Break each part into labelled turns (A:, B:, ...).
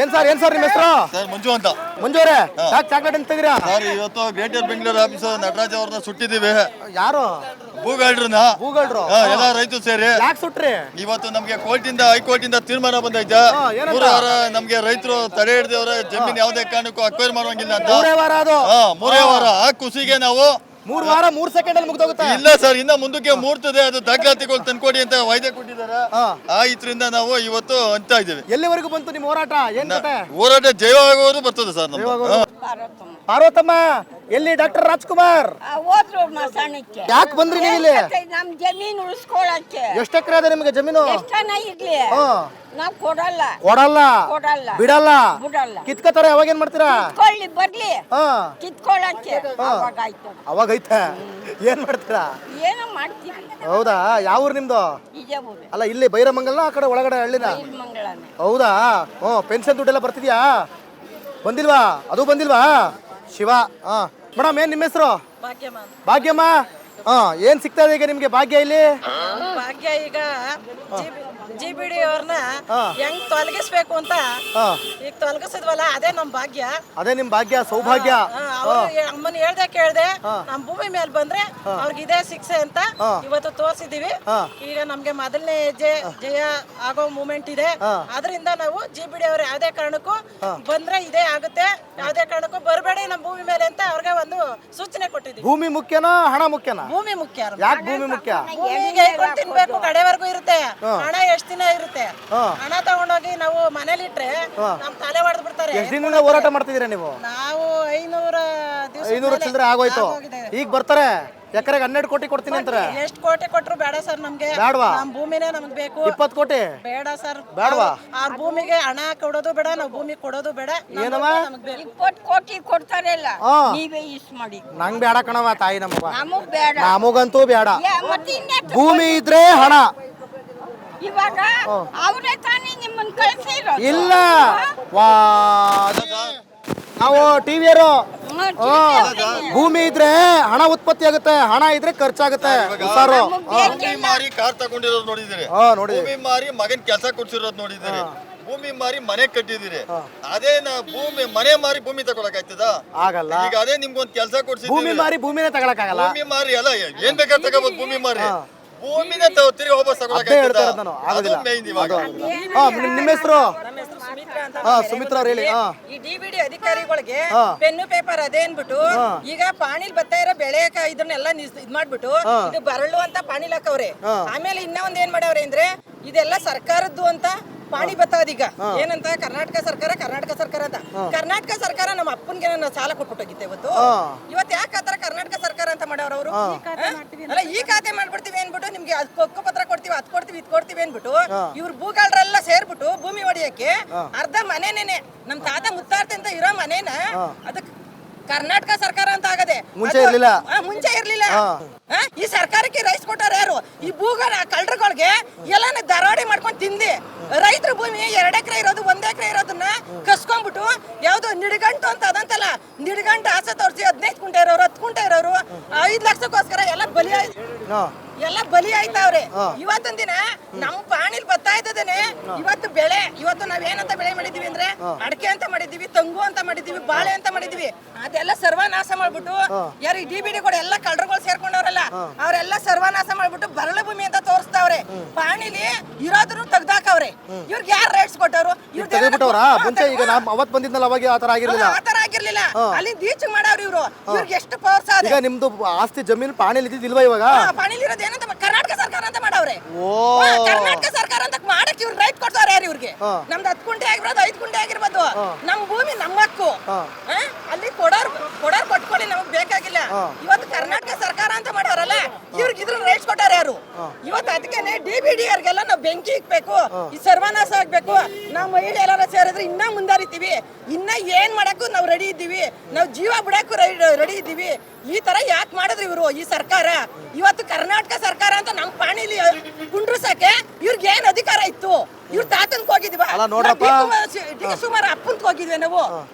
A: ಏನ್ ಸರ್ ನಿಮ್ಮ ಹೆಸರು?
B: ಸರ್ ಮಂಜು ಅಂತ.
A: ಮಂಜು ಅವರೇ, ಯಾಕೆ ಚಾಕ್ಲೇಟ್ ಅಂತ ತೆಗಿರಾ?
B: ಸರ್ ಇವತ್ತು ಗ್ರೇಟರ್ ಬೆಂಗಳೂರು ಆಫೀಸ್ ನಟರಾಜ್ ಅವ್ರನ್ನ ಸುಟ್ಟಿದ್ದೀವಿ.
A: ಯಾರು?
B: ಭೂಗಳ್ರನ್ನ. ಎಲ್ಲ ರೈತರು ಸೇರಿ.
A: ಯಾಕೆ ಸುಟ್ರಿ?
B: ಇವತ್ತು ನಮ್ಗೆ ಹೈಕೋರ್ಟ್ ಇಂದ ತೀರ್ಮಾನ ಬಂದೈತೆ. 3 ವಾರ ನಮ್ಗೆ ರೈತರು ತಡೆ ಹಿಡಿದವ್ರೆ, ಜಮೀನ್ ಯಾವುದೇ ಕಾರಣಕ್ಕೂ ಅಕ್ವೈರ್ ಮಾಡುವಂಗಿಲ್ಲ ಅಂತ.
A: 3 ವಾರ ಅದು.
B: 3 ವಾರ ಆ ಖುಷಿಗೆ ನಾವು
A: 3 ವಾರ 3 ಸೆಕೆಂಡ್ ಅಲ್ಲಿ ಮುಗ್ದೋಗುತ್ತೆ.
B: ಇಲ್ಲ ಸರ್, ಇನ್ನ ಮುಂದಕ್ಕೆ ಮೂರ್ತದೆ, ಅದು ದಾಖಲಾತಿಗಳು ತಂದ್ಕೊಡಿ ಅಂತ ವಾಯ್ದೆ ಕೊಟ್ಟಿದ್ದಾರೆ. ಆ ಇದ್ರಿಂದ ನಾವು ಇವತ್ತು ಅಂತ ಇದ್ದೇವೆ.
A: ಎಲ್ಲಿವರೆಗೂ ಬಂತು ನಿಮ್ಮ ಹೋರಾಟ?
B: ಹೋರಾಟ ಜಯವಾಗುವುದು ಬರ್ತದೆ ಸರ್.
A: ಪಾರ್ವತಮ್ಮ, ಎಲ್ಲಿ ಡಾಕ್ಟರ್ ರಾಜ್ಕುಮಾರ್? ಯಾಕೆ ಬಂದ್ರಿ ನೀವು ಇಲ್ಲಿ?
C: ನಮ್ ಜಮೀನು ಉಳಿಸ್ಕೊಳಕ್ಕೆ.
A: ಎಷ್ಟು ಎಕರೆ ಅದ ನಿಮಗೆ ಜಮೀನು?
C: ಇರ್ಲಿ, ನಾವ್ ಕೊಡಲ್ಲ
A: ಬಿಡಲ್ಲ. ಕಿತ್ಕೋತಾರೆ. ಅವಾಗ ಏನ್ ಮಾಡ್ತೀರಾ?
C: ಬರ್ಲಿ ಕಿತ್ಕೊಳಕ್ಕೆ.
A: ಅವಾಗ ಐತೆ ಏನ್ ಮಾಡ್ತೀರಾ?
C: ಏನೋ ಮಾಡ್ತೀವಿ.
A: ಹೌದಾ? ಯಾವ ಊರು ನಿಮ್ದು? ಅಲ್ಲ, ಇಲ್ಲಿ ಬೈರಮಂಗಲ್ನ ಆ ಕಡೆ ಒಳಗಡೆ ಹಳ್ಳಿನ? ಹೌದಾ? ಪೆನ್ಷನ್ ದುಡ್ಡೆಲ್ಲ ಬರ್ತಿದ್ಯಾ? ಬಂದಿಲ್ವಾ? ಅದು ಬಂದಿಲ್ವಾ? ಶಿವ. ಮೇಡಮ್, ಏನ್ ನಿಮ್ಮ ಹೆಸರು? ಭಾಗ್ಯಮ್ಮ. ಏನ್ ಸಿಗ್ತಾ ಇದೆ ಈಗ ನಿಮ್ಗೆ ಭಾಗ್ಯ ಇಲ್ಲಿ?
D: ಭಾಗ್ಯ ಈಗ GBD ಅವ್ರನ್ನ ಹೆಂಗ್ ತೊಲಗಿಸ್ಬೇಕು ಅಂತ ಈಗ ತೊಲಗಿಸಿದ್ವಲ್ಲ, ಅದೇ ನಮ್ ಭಾಗ್ಯ.
A: ಅದೇ ನಿಮ್ ಭಾಗ್ಯ, ಸೌಭಾಗ್ಯ.
D: ಅಮ್ಮನ್ ಕೇಳ್ದೆ ನಮ್ ಭೂಮಿ ಮೇಲೆ ಬಂದ್ರೆ ಅವ್ರಿಗೆ ಇದೇ ಶಿಕ್ಷೆ ಅಂತ ಇವತ್ತು ತೋರ್ಸಿದೀವಿ. ಈಗ ನಮ್ಗೆ ಮೊದಲನೇ ಹೆಜ್ಜೆ ಜಯ ಆಗೋ ಮೂಮೆಂಟ್ ಇದೆ. ಅದರಿಂದ ನಾವು GBD ಅವ್ರ ಯಾವ್ದೇ ಕಾರಣಕ್ಕೂ ಬಂದ್ರೆ ಇದೇ ಆಗುತ್ತೆ, ಯಾವ್ದೇ ಕಾರಣಕ್ಕೂ ಬರಬೇಡಿ ನಮ್ ಭೂಮಿ ಮೇಲೆ ಅಂತ ಅವ್ರಿಗೆ ಒಂದು ಸೂಚನೆ ಕೊಟ್ಟಿದ್ದೀವಿ.
A: ಭೂಮಿ ಮುಖ್ಯನಾ ಹಣ ಮುಖ್ಯನಾ?
D: ಭೂಮಿ ಮುಖ್ಯ.
A: ಯಾಕೆ ಭೂಮಿ ಮುಖ್ಯ?
D: ಭೂಮಿಗೆ ತಿನ್ಬೇಕು, ಕಡೆವರೆಗೂ ಇರುತ್ತೆ. ಹಣ ಎಷ್ಟ್ ದಿನ ಇರುತ್ತೆ? ಹಣ ತಗೊಂಡೋಗಿ ನಾವು ಮನೇಲಿ ಇಟ್ರೆ ನಮ್ ತಲೆ ಹೊಡೆದ್ ಬಿಡ್ತಾರೆ.
A: ಎಷ್ಟು ದಿನದಿಂದ ಹೋರಾಟ ಮಾಡ್ತಿದ್ದೀರಾ ನೀವು?
D: ನಾವು
A: 500 ಚಿಲ್ಲರೆ ಆಗೋಯ್ತು. ಈಗ ಬರ್ತಾರೆ ಎಕರೆಗೆ 12 ಕೋಟಿ ಕೊಡ್ತೀನಿ ಅಂತಾರೆ.
D: ಎಷ್ಟು ಕೋಟಿ ಕೊಟ್ರು ಬೇಡ ಸರ್, ನಮ್ಗೆ
A: ಬೇಡವಾ?
D: ನಮ್ ಭೂಮಿನೇ ನಮ್ಗೆ ಬೇಕು.
A: 20 ಕೋಟಿ
D: ಬೇಡ ಸರ್.
A: ಬೇಡವಾ?
D: ಆ ಭೂಮಿಗೆ ಹಣ ಕೊಡೋದು ಬೇಡ, ನಾವು ಭೂಮಿ ಕೊಡೋದು ಬೇಡ.
A: ಏನಮ್ಮ?
C: 20 ಕೋಟಿ ಕೊಡ್ತಾರಲ್ಲ, ನೀವೇ ಯೂಸ್ ಮಾಡಿ.
A: ನಂಗ್ ಬೇಡ ಕಣವ ತಾಯಿ,
C: ನಮಗ್ ಬೇಡ,
A: ನಮಗಂತೂ ಬೇಡ. ಭೂಮಿ ಇದ್ರೆ ಹಣ.
C: ಇವಾಗ ಅವರೇ ತಾನೇ ನಿಮ್ಮನ್ನ ಕಳ್ಸಿರೋದು.
A: ಇಲ್ಲ, ನಾವು ಟಿವಿಯರು. ಭೂಮಿ ಇದ್ರೆ ಹಣ ಉತ್ಪತ್ತಿ ಆಗುತ್ತೆ, ಹಣ ಇದ್ರೆ ಖರ್ಚಾಗುತ್ತೆ.
B: ಭೂಮಿ ಮಾರಿ ಕಾರ್ ತಗೊಂಡಿರೋದು ನೋಡಿದಿರಿ, ಭೂಮಿ ಮಾರಿ ಮಗನ್ ಕೆಲಸ ಕೊಡ್ಸಿರೋದು ನೋಡಿದಿರಿ, ಭೂಮಿ ಮಾರಿ ಮನೆ ಕಟ್ಟಿದಿರಿ. ಅದೇ ಭೂಮಿ ಮನೆ ಮಾರಿ ಭೂಮಿ ತಗೊಳಕ್ ಆಯ್ತದ? ಆಗಲ್ಲ. ಈಗ ಅದೇ ನಿಮ್ಗೊಂದ್ ಕೆಲಸ ಕೊಡ್ಸಿ
A: ಭೂಮಿ ಮಾರಿ ಭೂಮಿನೇ ತಗೊಳಕ್ ಆಗಲ್ಲ.
B: ಭೂಮಿ ಮಾರಿ ಅಲ್ಲ, ಏನ್ ಬೇಕಾದ್ರೆ ತಗೋಬಹುದು. ಭೂಮಿ ಮಾರಿ ಭೂಮಿನ ತಿರುಗಿ ವಾಪಸ್ ತಗೊಳಕ್
A: ಆಗೋದಿಲ್ಲ. ನಿಮ್ಮ ಹೆಸರು? ಸುಮಿತ್ರಾ ಅವ್ರು ಹೇಳಿ.
D: ಈ DBD ಅಧಿಕಾರಿಗಳಿಗೆ ಪೆನ್ನು ಪೇಪರ್ ಅದೇನ್ಬಿಟ್ಟು ಈಗ ಪಾಣಿಲ್ ಬರ್ತಾ ಇರೋ ಬೆಳೆ ಇದನ್ನೆಲ್ಲ ಇದ್ ಮಾಡ್ಬಿಟ್ಟು ಇದು ಬರಳು ಅಂತ ಪಾಣಿಲ್ ಹಾಕವ್ರೆ. ಆಮೇಲೆ ಇನ್ನ ಒಂದ್ ಏನ್ ಮಾಡವ್ರೆ ಅಂದ್ರೆ ಇದೆಲ್ಲ ಸರ್ಕಾರದ್ದು ಅಂತ ಪಾಣಿ ಬತ್ತದೀಗ. ಏನಂತ ಕರ್ನಾಟಕ ಸರ್ಕಾರ ಅಂತ. ಕರ್ನಾಟಕ ಸರ್ಕಾರ ನಮ್ಮ ಅಪ್ಪನ್ಗೆ ಸಾಲ ಕೊಟ್ಬಿಟ್ಟೋಗಿತ್ತೆ ಇವತ್ತು. ಯಾಕೆ ಆತರ ಕರ್ನಾಟಕ ಸರ್ಕಾರ ಅಂತ ಮಾಡವ್ರ ಅವರು? ಅಲ್ಲ, ಈ ಖಾತೆ ಮಾಡ್ಬಿಡ್ತೀವಿ ಅನ್ಬಿಟ್ಟು ನಿಮ್ಗೆ ಹಕ್ಕು ಪತ್ರ ಕೊಡ್ತೀವಿ, ಅದ್ ಕೊಡ್ತೀವಿ, ಇದ್ ಕೊಡ್ತೀವಿ ಅನ್ಬಿಟ್ಟು ಇವ್ರು ಭೂಗಾಳರೆಲ್ಲ ಸೇರ್ಬಿಟ್ಟು ಭೂಮಿ ಹೊಡಿಯಕ್ಕೆ ಅರ್ಧ ಮನೆನೇನೆ ನಮ್ ತಾತ ಮುತ್ತಾರ್ತೆ ಅಂತ ಇರೋ ಮನೇನ ಅದಕ್ಕೆ ಕರ್ನಾಟಕ ಸರ್ಕಾರ ಅಂತ ಆಗದೆ. ಮುಂಚೆ ಇರ್ಲಿಲ್ಲ. ಈ ಸರ್ಕಾರಕ್ಕೆ ರೈಸ್ ಕೊಟ್ಟಾರ ಯಾರು? ಈ ಭೂಗಳ ಕಳ್ಳರುಗಳಿಗೆ ಎಲ್ಲಾನ ದರೋಡೆ ಮಾಡ್ಕೊಂಡು ತಿಂದಿ ರೈತರ ಭೂಮಿ 2 ಎಕರೆ ಇರೋದು 1 ಎಕರೆ ಇರೋದನ್ನ ಕಸ್ಕೊಂಡ್ಬಿಟ್ಟು ಯಾವ್ದು ನಿಡ್ಗಂಟು ಅಂತ ಅದಂತಲ್ಲ, ನಿಡ್ಗಂಟು ಆಸೆ ತೋರಿಸಿ 15 ಕುಂಟೆ ಇರೋರು 10 ಕುಂಟೆ ಇರೋರು 5 ಲಕ್ಷಕ್ಕೋಸ್ಕರ ಎಲ್ಲ ಬಲಿ ಆಯ್ತಾವ್ರೆ. ಇವತ್ತೊಂದ್ ದಿನ ನಮ್ ಪಾಣಿಲ್ ಬರ್ತಾ ಇದ್ದೇನೆ. ಇವತ್ತು ನಾವೇನಂತ ಬೆಳೆ ಮಾಡಿದೀವಿ ಅಂದ್ರೆ ಅಡಕೆ ಅಂತ ಮಾಡಿದೀವಿ, ತಂಗು ಅಂತ ಮಾಡಿದೀವಿ, ಬಾಳೆ ಅಂತ ಮಾಡಿದೀವಿ. ಅದೆಲ್ಲ ಸರ್ವನಾಶ ಮಾಡ್ಬಿಟ್ಟು ಯಾರು ಈ DBD ಕೂಡ ಎಲ್ಲ ಕಳ್ಳರುಗಳು ಸೇರ್ಕೊಂಡವ್ರಲ್ಲ ಅವ್ರೆಲ್ಲ ಸರ್ವನಾಶ ಮಾಡ್ಬಿಟ್ಟು ಬರಳು ಭೂಮಿ ಅಂತ ತೋರಿಸ್ತಾವ್ರೆ. ಪಾಣಿಲಿ ಇರೋದ್ರು ತೆಗ್ದಾಕವ್ರೆ. ಇವ್ರಿಗೆ ಯಾರು ರೈಟ್ಸ್ ಕೊಟ್ಟವ್ರು?
A: ಮುಂಚೆ ಈಗ ಅವತ್ ಬಂದಿದ್ನಲ್ಲ, ಅವಾಗ ಆತರ
D: ಆಗಿರ್ಲಿಲ್ಲ. ಅಲ್ಲಿ ದೀಚ್ ಮಾಡವ್ರು ಇವ್ರು. ಇವ್ರಿಗೆ ಎಷ್ಟು ಪವರ್ ಸಾಧ್ಯ?
A: ಈಗ ನಿಮ್ದು ಆಸ್ತಿ ಜಮೀನು ಪಾಣಿಲಿ ಇದ್ದಿಲ್ವಾ? ಇವಾಗ
D: ಪಾಣಿಲಿ ಇರೋದು ಏನಂತ ಕರ್ನಾಟಕ ಸರ್ಕಾರ ಅಂತ ಮಾಡವ್ರೆ. ಕರ್ನಾಟಕ ಸರ್ಕಾರ ಅಂತ ಮಾಡಕ್ ಇವ್ರು ರೈಟ್ ಕೊಡ್ತಾವ್ರೆ. ಯಾರು ಇವ್ರಿಗೆ? ನಮ್ದು 10 ಕುಂಟೆ ಆಗಿರ್ಬೋದು, 5 ಕುಂಟೆ ಆಗಿರ್ಬೋದು, ನಮ್ ಭೂಮಿ ನಮ್ಮ ಹಕ್ಕು. ಅಲ್ಲಿ ಕೊಡೋರ್ ಕೊಟ್ಕೊಳ್ಳಿ, ನಮಗ್ ಬೇಕಾಗಿಲ್ಲ. ಇವತ್ತು ಕರ್ನಾಟಕ ಸರ್ಕಾರ ಅಂತ ಮಾಡೋರಲ್ಲ, ಇವ್ರಿಗೆ ಇದ್ರ ರೈಟ್ಸ್ ಕೊಟ್ಟಾರ ಯಾರು? ಇವತ್ತು ಅದಕ್ಕೆ DBD ಅವ್ರಿಗೆಲ್ಲ ನಾವು ಬೆಂಕಿ ಇಕ್ಬೇಕು, ಈ ಸರ್ವನಾಶ ಆಗ್ಬೇಕು. ನಾವು ಮಹಿಳೆ ಎಲ್ಲಾರ ಸೇರಿದ್ರೆ ಇನ್ನ ಮುಂದಾರಿತೀವಿ, ಇನ್ನ ಏನ್ ಮಾಡಕ್ಕೂ ನಾವು ರೆಡಿ ಇದ್ದೀವಿ, ನಾವು ಜೀವ ಬಿಡಕ್ಕೂ ರೆಡಿ ಇದ್ದೀವಿ. ಈ ತರ ಯಾಕೆ ಮಾಡಿದ್ರು ಇವರು ಈ ಸರ್ಕಾರ? ಇವತ್ತು ಕರ್ನಾಟಕ ಸರ್ಕಾರ ಅಂತ ನಮ್ ಪಾಣಿಲಿ ಕುಂಡ್ರಸಕ್ಕೆ ಇವ್ರಿಗೆ ಏನ್ ಅಧಿಕಾರ ಇತ್ತು? ಇವ್ರ ತಾತನ್ಕ್ ಹೋಗಿದ್ವಾ? ಸುಮಾರು ಅಪ್ಪನ್ಕ್ ಹೋಗಿದ್ವಿ ನಾವು.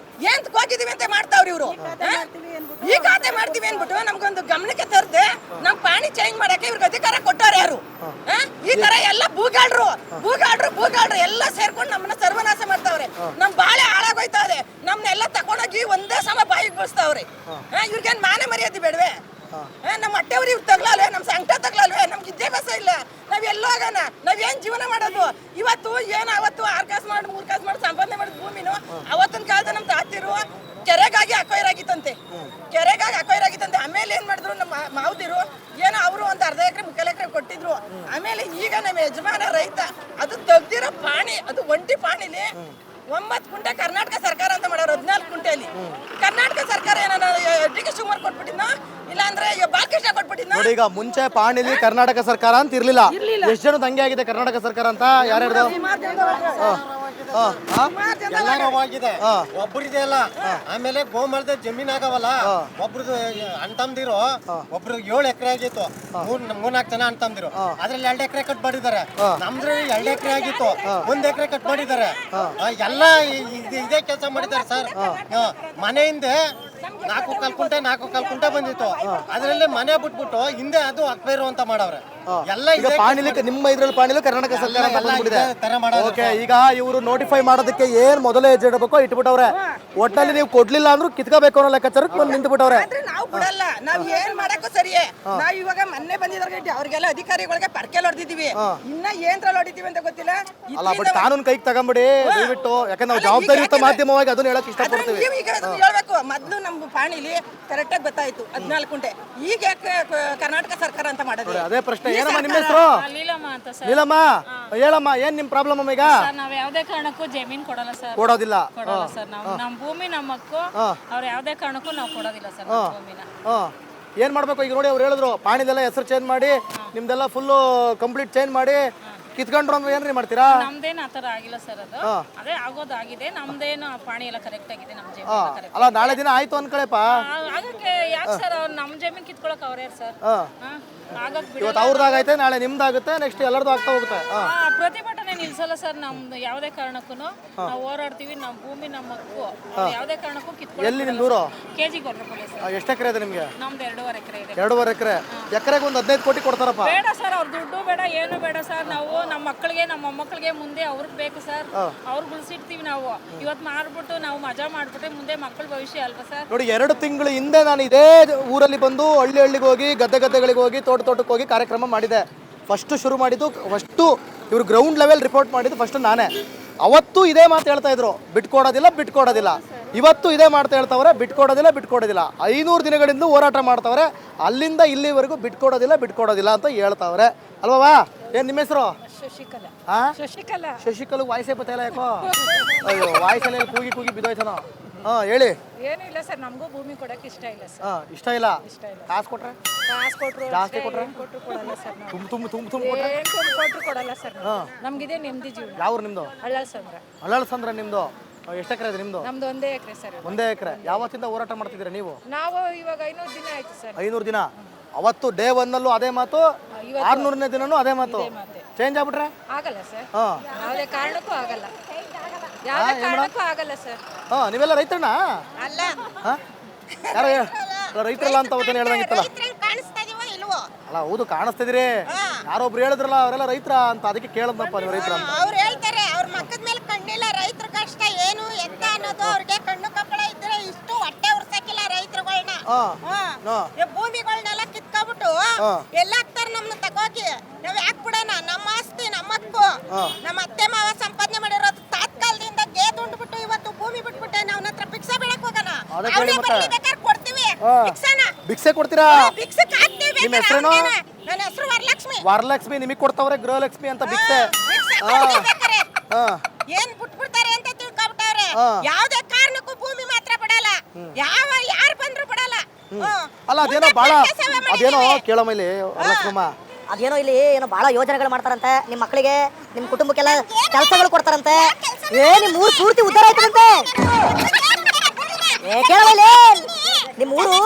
D: ಏನ್ ಹೋಗಿದೀವಿ ಅಂತ ಮಾಡ್ತಾವ್ರಿ ಇವ್ರು. ಈ ಖಾತೆ ಮಾಡ್ತೀವಿ ಅನ್ಬಿಟ್ಟು ನಮ್ಗೊಂದು ಗಮನಕ್ಕೆ ತರದೆ ನಮ್ ಪಾಣಿ ಚೇಂಜ್ ಮಾಡಕ್ಕೆ ಇವ್ರಿಗೆ ಅಧಿಕಾರ ಕೊಟ್ಟಾರ ಯಾರು? ಈ ತರ ಎಲ್ಲ ಭೂಗಾಳ್ರು ಎಲ್ಲ ಸೇರ್ಕೊಂಡು ನಮ್ಮನ್ನ ಸರ್ವನಾಶ ಮಾಡ್ತಾವ್ರೆ. ನಮ್ ಬಾಳೆ ಹೋಗಿ ಒಂದೇ ಸಮ ಬಾಯಿಗೆ ಬೀಳಿಸ್ತಾವ್ರೆ. ಇವ್ರಿಗೇನ್ ಮಾನ ಮರ್ಯಾದೆ ಬೇಡವೆ? ನಮ್ಮ ಹೊಟ್ಟೆವ್ರಿ ಇವ್ರು ತಗ್ಲಾಲ್ವೆ? ನಮ್ಮ ಸಂಕಟ ತಗ್ಲಾಲ್ವೆ? ನಮ್ಗೆ ವಿದ್ಯಾಭ್ಯಾಸ ಇಲ್ಲ, ನಾವ್ ಎಲ್ಲೋಗಣ? ನಾವೇನ್ ಜೀವನ ಮಾಡೋದು? ಇವತ್ತು ಏನು ಅವತ್ತು 6 ಕಾಸು ಮಾಡಿ 3 ಕಾಸು ಮಾಡಿ ಸಂಪಾದನೆ ಮಾಡಿದ ಭೂಮಿನೂ ಅವತ್ತಿನ ಕಾಲದ ನಮ್ಮ ತಾತಿರು ಕೆರೆಗಾಗಿ ಅಕ್ವೈರ್ ಆಗಿತ್ತಂತೆ. ಆಮೇಲೆ ಏನ್ ಮಾಡಿದ್ರು ನಮ್ಮ ಮಾವದಿರು ಏನೋ ಅವರು ಒಂದು ಅರ್ಧ ಎಕರೆ 3 ಎಕರೆ ಕೊಟ್ಟಿದ್ರು. ಆಮೇಲೆ ಈಗ ನಮ್ಮ ಯಜಮಾನ ರೈತ ಅದು ತೆಗ್ದಿರೋ ಪಾಣಿ, ಅದು ಒಂಟಿ ಪಾಣಿಲಿ 9 ಕುಂಟೆ ಕರ್ನಾಟಕ ಸರ್ಕಾರ ಅಂತ ಮಾಡೋರು. 14 ಕುಂಟೆಯಲ್ಲಿ ಕರ್ನಾಟಕ ಸರ್ಕಾರ ಏನಾರ ಡಿ ಕೆ ಶಿವಕುಮಾರ್ ಕೊಟ್ಬಿಟ್ಟಿದ್ನ, ಇಲ್ಲ ಅಂದ್ರೆ ಬಾಲಕೃಷ್ಣ ಕೊಟ್ಬಿಟ್ಟಿದ್ನ.
A: ನೋಡಿ, ಈಗ ಮುಂಚೆ ಪಾಣಿಲಿ ಕರ್ನಾಟಕ ಸರ್ಕಾರ ಅಂತ ಇರ್ಲಿಲ್ಲ. ಎಷ್ಟು ಜನದ ಹಂಗೆ ಆಗಿದೆ ಕರ್ನಾಟಕ ಸರ್ಕಾರ ಅಂತ? ಯಾರ್ಯಾರ್ದು?
E: ಎಲ್ಲಾರವಾಗಿದೆ, ಒಬ್ಬರಿದೆ ಅಲ್ಲ. ಆಮೇಲೆ ಗೋಮಾಳದ ಜಮೀನ್ ಆಗವಲ್ಲ, ಒಬ್ರದ್ದು ಅಣ್ತಂದಿರು ಒಬ್ರು 7 ಎಕರೆ ಆಗಿತ್ತು, 3-4 ಜನ ಅಣ್ತಂದಿರು. ಅದ್ರಲ್ಲಿ 2 ಎಕರೆ ಕಟ್ ಮಾಡಿದ್ದಾರೆ. ನಮ್ದ್ರಲ್ಲಿ 2 ಎಕರೆ ಆಗಿತ್ತು, 1 ಎಕರೆ ಕಟ್ ಮಾಡಿದ್ದಾರೆ. ಎಲ್ಲ ಇದೇ ಕೆಲಸ ಮಾಡಿದ್ದಾರೆ ಸರ್. ಮನೆಯಿಂದ 4 ಕುಂಟೆ ಬಂದಿತ್ತು, ಅದರಲ್ಲಿ ಮನೆ ಬಿಟ್ಬಿಟ್ಟು ಹಿಂದೆ ಅದು ಅಕ್ವೈರ್ ಅಂತ ಮಾಡವ್ರೆ. ಎಲ್ಲ
A: ಈಗ ಪಾಣಿಲಿ ನಿಮ್ಮ ಇದ್ರಲ್ಲಿ ಪಾಣಿಲು ಕರ್ನಾಟಕ ಸರ್ಕಾರ ಅಂತ ಬಂದ್ಬಿಟ್ಟಿದೆ. ಓಕೆ, ಈಗ ಇವರು ನೋಟಿಫೈ ಮಾಡೋದಕ್ಕೆ ಏನ್ ಮೊದಲೇ ಹೆಜ್ಜೆ ಇಡಬೇಕೋ ಇಟ್ಬಿಟ್ಟವ್ರೆ. ಒಟ್ಟಲ್ಲಿ ನೀವು ಕೊಡ್ಲಿಲ್ಲ ಅಂದ್ರೂ ಕಿತ್ಕೋಬೇಕು ಅನ್ನೋ ಲೆಕ್ಕಾಚಾರಕ್ಕೆ ಬಂದು ನಿಂತು ಬಿಟ್ಟವ್ರೆ.
D: ನಾವು ಬಿಡಲ್ಲ, ನಾವ್ ಏನ್ ಮಾಡಕ್ಕೂ ಸರಿಯೇ. ನಾವ್ ಇವಾಗ ಮೊನ್ನೆ ಬಂದಿದ್ದಾರೆ, ಅವ್ರಿಗೆಲ್ಲ ಅಧಿಕಾರಿಗಳಿಗೆ ಪರ್ಕೆಲ್ ಹೊಡೆದಿದೀವಿ, ಇನ್ನ ಏನ್ರಲ್ಲಿ ಹೊಡಿತೀವಿ ಅಂತ ಗೊತ್ತಿಲ್ಲ.
A: ಅಲ್ಲ, ಬಟ್ ಕಾನೂನು ಕೈಗೆ ತಗೊಂಬಿಡಿ ದಯವಿಟ್ಟು, ಯಾಕಂದ್ರೆ ನಾವು ಜವಾಬ್ದಾರಿಯುತ ಮಾಧ್ಯಮವಾಗಿ ಅದನ್ನ ಹೇಳಕ್ ಇಷ್ಟಪಡ್ತೀವಿ.
D: ಈಗ ಹೇಳ್ಬೇಕು, ಮೊದ್ಲು ನಮ್ಮ ಪಾಣಿಲಿ ಕರೆಕ್ಟ್ ಆಗಿ ಗೊತ್ತಾಯ್ತು 14 ಕುಂಟೆ, ಈಗ ಯಾಕೆ ಕರ್ನಾಟಕ ಸರ್ಕಾರ ಅಂತ ಮಾಡೋದು?
A: ಅದೇ ಪ್ರಶ್ನೆ. ಏನಮ್ಮ ನಿಮ್ಮ ಹೆಸರು?
F: ಲೀಲಮ್ಮ ಅಂತ ಸರ್.
A: ಲೀಲಮ್ಮ, ಹೇಳಮ್ಮ, ಏನ್ ನಿಮ್ ಪ್ರಾಬ್ಲಮ್ ಅಮ್ಮ? ಈಗ
F: ನಾವ್ ಯಾವ್ದೇ ಕಾರಣಕ್ಕೂ ಜಮೀನ್ ಕೊಡಲ್ಲ ಸರ್.
A: ಕೊಡೋದಿಲ್ಲ
F: ಸರ್. ನಾವು ನಮ್ ಭೂಮಿ ನಮ್ಮ ಹಕ್ಕು, ಅವ್ರ ಯಾವ್ದೇ ಕಾರಣಕ್ಕೂ ನಾವು ಕೊಡೋದಿಲ್ಲ ಸರ್ ಭೂಮಿನ.
A: ಏನ್ ಮಾಡ್ಬೇಕು ಈಗ? ನೋಡಿ, ಅವ್ರು ಹೇಳಿದ್ರು ಪಾಣಿದೆಲ್ಲ ಹೆಸರು ಚೇಂಜ್ ಮಾಡಿ, ನಿಮ್ದೆಲ್ಲ ಫುಲ್ ಕಂಪ್ಲೀಟ್ ಚೇಂಜ್ ಮಾಡಿ ಕಿತ್ಕೊಂಡ್ರು ಅಂದ್ರೆ ಏನ್ರಿ ಮಾಡ್ತೀರಾ?
F: ನಮ್ದೇನು ಆತರ ಆಗಿಲ್ಲ ಸರ್, ಅದು ಅದೇ ಆಗೋದಾಗಿದೆ. ನಮ್ದೇನು ಪಾಣಿ ಎಲ್ಲ ಕರೆಕ್ಟ್ ಆಗಿದೆ, ನಮ್ ಜಮೀನ್ ಕರೆಕ್ಟ್.
A: ಅಲ್ಲ, ನಾಳೆ ದಿನ ಆಯ್ತು ಅನ್ಕಳೆಪ್ಪ.
F: ಆಗಕ್ಕೆ ಯಾಕೆ ಸರ್? ಅವ್ರು ನಮ್ ಜಮೀನ್ ಕಿತ್ಕೊಳಕ್ ಅವ್ರೇ ಸರ್.
A: ಇವತ್ತು ಅವ್ರದ್ದಾಗೈತೆ, ನಾಳೆ ನಿಮ್ದಾಗುತ್ತೆ, ನೆಕ್ಸ್ಟ್ ಎಲ್ಲರದ್ದು ಆಗ್ತಾ ಹೋಗುತ್ತೆ.
F: ಪ್ರತಿಭಟನೆ ನಿಲ್ಸಲ್ಲ ಸರ್. ನಮ್ದು ಯಾವ್ದೇ ಕಾರಣಕ್ಕೂ ನಾವು ಹೋರಾಡ್ತೀವಿ. ನಮ್ ಭೂಮಿ ನಮ್ಮ ಹಕ್ಕು, ಯಾವ್ದೇ ಕಾರಣಕ್ಕೂ ಕಿತ್ಕೊಳ್ಳಿ.
A: ಎಲ್ಲಿ ನಿಮ್ ದೂರು?
F: KG Kodrapalli sir.
A: ಎಷ್ಟು ಎಕರೆ ಇದೆ ನಿಮ್ಗೆ?
F: ನಮ್ದು 2.5 ಎಕರೆ ಇದೆ.
A: 2.5 ಎಕರೆ. ಎಕರೆಗೆ ಒಂದು 15 ಕೋಟಿ ಕೊಡ್ತಾರಪ್ಪ.
F: ಬೇಡ ಸರ್, ಅವ್ರ ದುಡ್ಡು ಬೇಡ, ಏನು ಬೇಡ ಸರ್. ನಾವು ನಮ್ಮ ಮಕ್ಕಳಿಗೆ, ನಮ್ಮ ಮೊಮ್ಮಕ್ಕಳಿಗೆ ಮುಂದೆ ಅವ್ರಿಗೆ ಬೇಕು ಸರ್. ಅವ್ರು ಉಳಿಸಿಡ್ತೀವಿ ನಾವು. ಇವತ್ತು ಮಾರ್ಬಿಟ್ಟು ನಾವು ಮಜಾ ಮಾಡ್ಬಿಟ್ರೆ ಮುಂದೆ ಮಕ್ಕಳ ಭವಿಷ್ಯ ಅಲ್ವಾ ಸರ್?
A: ನೋಡಿ, 2 ತಿಂಗಳ ಹಿಂದೆ ನಾನು ಇದೇ ಊರಲ್ಲಿ ಬಂದು ಹಳ್ಳಿಗೆ ಹೋಗಿ ಗದ್ದೆಗಳಿಗೆ ಹೋಗಿ ತೋಟಕ್ಕೆ ಹೋಗಿ ಕಾರ್ಯಕ್ರಮ ಮಾಡಿದೆ. ಫಸ್ಟ್ ಶುರು ಮಾಡಿದ್ದು, ಫಸ್ಟು ಇವರು ಗ್ರೌಂಡ್ ಲೆವೆಲ್ ರಿಪೋರ್ಟ್ ಮಾಡಿದ್ದು ಫಸ್ಟ್ ನಾನೇ. ಅವತ್ತು ಇದೇ ಮಾತು ಹೇಳ್ತಾ ಇದ್ರು, ಬಿಟ್ಕೊಡೋದಿಲ್ಲ. ಇವತ್ತು ಇದೇ ಮಾಡ್ತಾ ಹೇಳ್ತಾವ್ರೆ, ಬಿಟ್ಕೊಡೋದಿಲ್ಲ. 500 ದಿನಗಳಿಂದ ಹೋರಾಟ ಮಾಡ್ತಾವ್ರೆ, ಅಲ್ಲಿಂದ ಇಲ್ಲಿವರೆಗೂ ಬಿಟ್ಕೊಡೋದಿಲ್ಲ ಅಂತ ಹೇಳ್ತಾವ್ರೆ ಅಲ್ವಾ? ಏನ್ ನಿಮ್ಮ ಹೆಸರು? ಶಶಿಕಲಾ. ವಾಯ್ಸೇ ಬತ್ತಾಯಿಲ್ಲ ಯಾಕೋ? ಅಯ್ಯೋ, ವಾಯ್ಸಲ್ಲಿ ಕೂಗಿ ಬಿದ್ದೋಯ್ತಾನೋ. ಹೇಳಿ.
F: ಏನಿಲ್ಲ ಸರ್, ನಮಗೂ ಭೂಮಿ ಕೊಡಕ್ಕೆ ಇಷ್ಟ ಇಲ್ಲ ಸರ್.
A: ಇಷ್ಟ ಇಲ್ಲ. ಕಾಸು ಕೊಟ್ರೆ ಜಾಸ್ತಿ ಕೊಟ್ರೆ
F: ಕೊಡಲ್ಲ ಸರ್.
A: ತುಂಬ
F: ಕೊಟ್ರು ಕೊಡಲ್ಲ ಸರ್. ನಮ್ಗಿದೆ ನೆಮ್ಮದಿ ಜೀವನ.
A: ಯಾವ ನಿಮ್ದು? ಅಳ್ಳಲ್ಸಂದ್ರ. ನಿಮ್ದು ಎಷ್ಟು ಎಕರೆ ಇದೆ ನಿಮ್ದು?
F: ನಮ್ದು 1 ಎಕರೆ ಸರ್.
A: 1 ಎಕರೆ. ಯಾವತ್ತಿಂದ ಹೋರಾಟ ಮಾಡ್ತಿದ್ದೀರಾ ನೀವು?
F: ನಾವು ಇವಾಗ 500 ದಿನ ಆಯ್ತು ಸರ್.
A: 500 ದಿನ. ಅವತ್ತು ಡೇ 1 ಅಲ್ಲೂ ಅದೇ ಮಾತು, 600ನೇ ದಿನನೂ ಅದೇ ಮಾತು. ಚೇಂಜ್ ಆಗ್ಬಿಟ್ರೆ
F: ಆಗಲ್ಲ ಸರ್. ಯಾವುದೇ ಕಾರಣಕ್ಕೂ ಆಗಲ್ಲ ಸರ್.
A: ನೀವೆಲ್ಲ ರೈತರಣ್ಣ?
D: ಅಲ್ಲ,
A: ಯಾರು ರೈತರಲ್ಲ ಅಂತ ಅವತ್ತೇನು ಹೇಳ್ದಂಗಿತ್ತಲ್ಲ? ಅಲ್ಲ, ಹೌದು, ಕಾಣಿಸ್ತಿದ್ದೀರಿ. ಯಾರೊಬ್ರು ಹೇಳಿದ್ರಲ್ಲ ಅವರೆಲ್ಲ ರೈತರ ಅಂತ, ಅದಕ್ಕೆ ಕೇಳದ್ನಪ್ಪ ನೀವು ರೈತರ ಅಂತ.
G: ಅವ್ರು ಹೇಳ್ತಾರೆ, ಅವ್ರ ಮಕ್ಕದ ಮೇಲೆ ಕಣ್ಣಿಲ್ಲ, ರೈತರ ಕಷ್ಟ ಏನು ಎತ್ತ ಅನ್ನೋದು ಅವ್ರಿಗೆ ಕಣ್ಣು ಕಪ್ಪಳ ಇದ್ರೆ ಇಷ್ಟು ಹೊಟ್ಟೆ ಉರ್ಸಕ್ಕಿಲ್ಲ ರೈತರುಗಳನ್ನ. ಭೂಮಿಗಳನ್ನೆಲ್ಲ ಕಿತ್ಕೊಬಿಟ್ಟು ಎಲ್ಲ ಹಾಕ್ತಾರೆ ನಮ್ನ ತಗೋಗಿ. ನಾವ್ ಯಾಕೆ ಬಿಡೋಣ? ನಮ್ಮ ಆಸ್ತಿ, ನಮ್ಮ ಹಕ್ಕು, ನಮ್ಮ ಅತ್ತೆ ಮಾವ ಸಂಪಾದನೆ ಮಾಡಿರೋದು ತಾತ್ಕಾಲದಿಂದ ಗೇದುಂಡ್ಬಿಟ್ಟು ಇವತ್ತು ಭೂಮಿ ಬಿಟ್ಬಿಟ್ಟೆ ನಾವು ಹತ್ರ ಭಿಕ್ಷೆ ಬೇಡಕ್ ಹೋಗೋಣ. ಬೇಕಾದ್ರೆ ಕೊಡ್ತೀವಿ
A: ಭಿಕ್ಷೆ ಕೊಡ್ತೀರಾ?
G: ಭಿಕ್ಷೆಗೆ ಹಾಕ್ತೀವಿ.
A: ನಿಮ್ಮ ಹೆಸರೇನು?
G: ನನ್ನ ಹೆಸರು ವರಲಕ್ಷ್ಮಿ.
A: ವರಲಕ್ಷ್ಮಿ ನಿಮಗೆ ಕೊಡ್ತಾವ್ರೆ, ಗೃಹಲಕ್ಷ್ಮಿ ಅಂತ ಭಿಕ್ಷೆ.
G: ಏನ್ ಬಿಟ್ಬಿಡ್ತಾರೆ ಅಂತ ತಿಳ್ಕೊಬಿಟ್ಟವ್ರೆ. ಯಾವ್ದೇ ಕಾರಣಕ್ಕೂ ಭೂಮಿ ಮಾತ್ರ ಬಿಡಲ್ಲ, ಯಾರು ಬಂದ್ರು ಬಿಡಲ್ಲ.
A: ಅಲ್ಲ, ಅದೇನೋ ಕೇಳೋ ಮೇಲೆ ವರಲಕ್ಷ್ಮಮ್ಮ,
H: ಅದೇನೋ ಇಲ್ಲಿ ಏನೋ ಬಹಳ ಯೋಜನೆಗಳು ಮಾಡ್ತಾರಂತೆ, ನಿಮ್ಮ ಮಕ್ಕಳಿಗೆ, ನಿಮ್ಮ ಕುಟುಂಬಕ್ಕೆಲ್ಲ ಕೆಲಸಗಳು ಕೊಡ್ತಾರಂತೆ. ನಿಮ್ಮ ಊರು ಪೂರ್ತಿ ಉದ್ಧಾರ ಆಯ್ತಂತೆ. ಕೇಳಲ್ಲ, ನಿಮ್ಮ ಊರು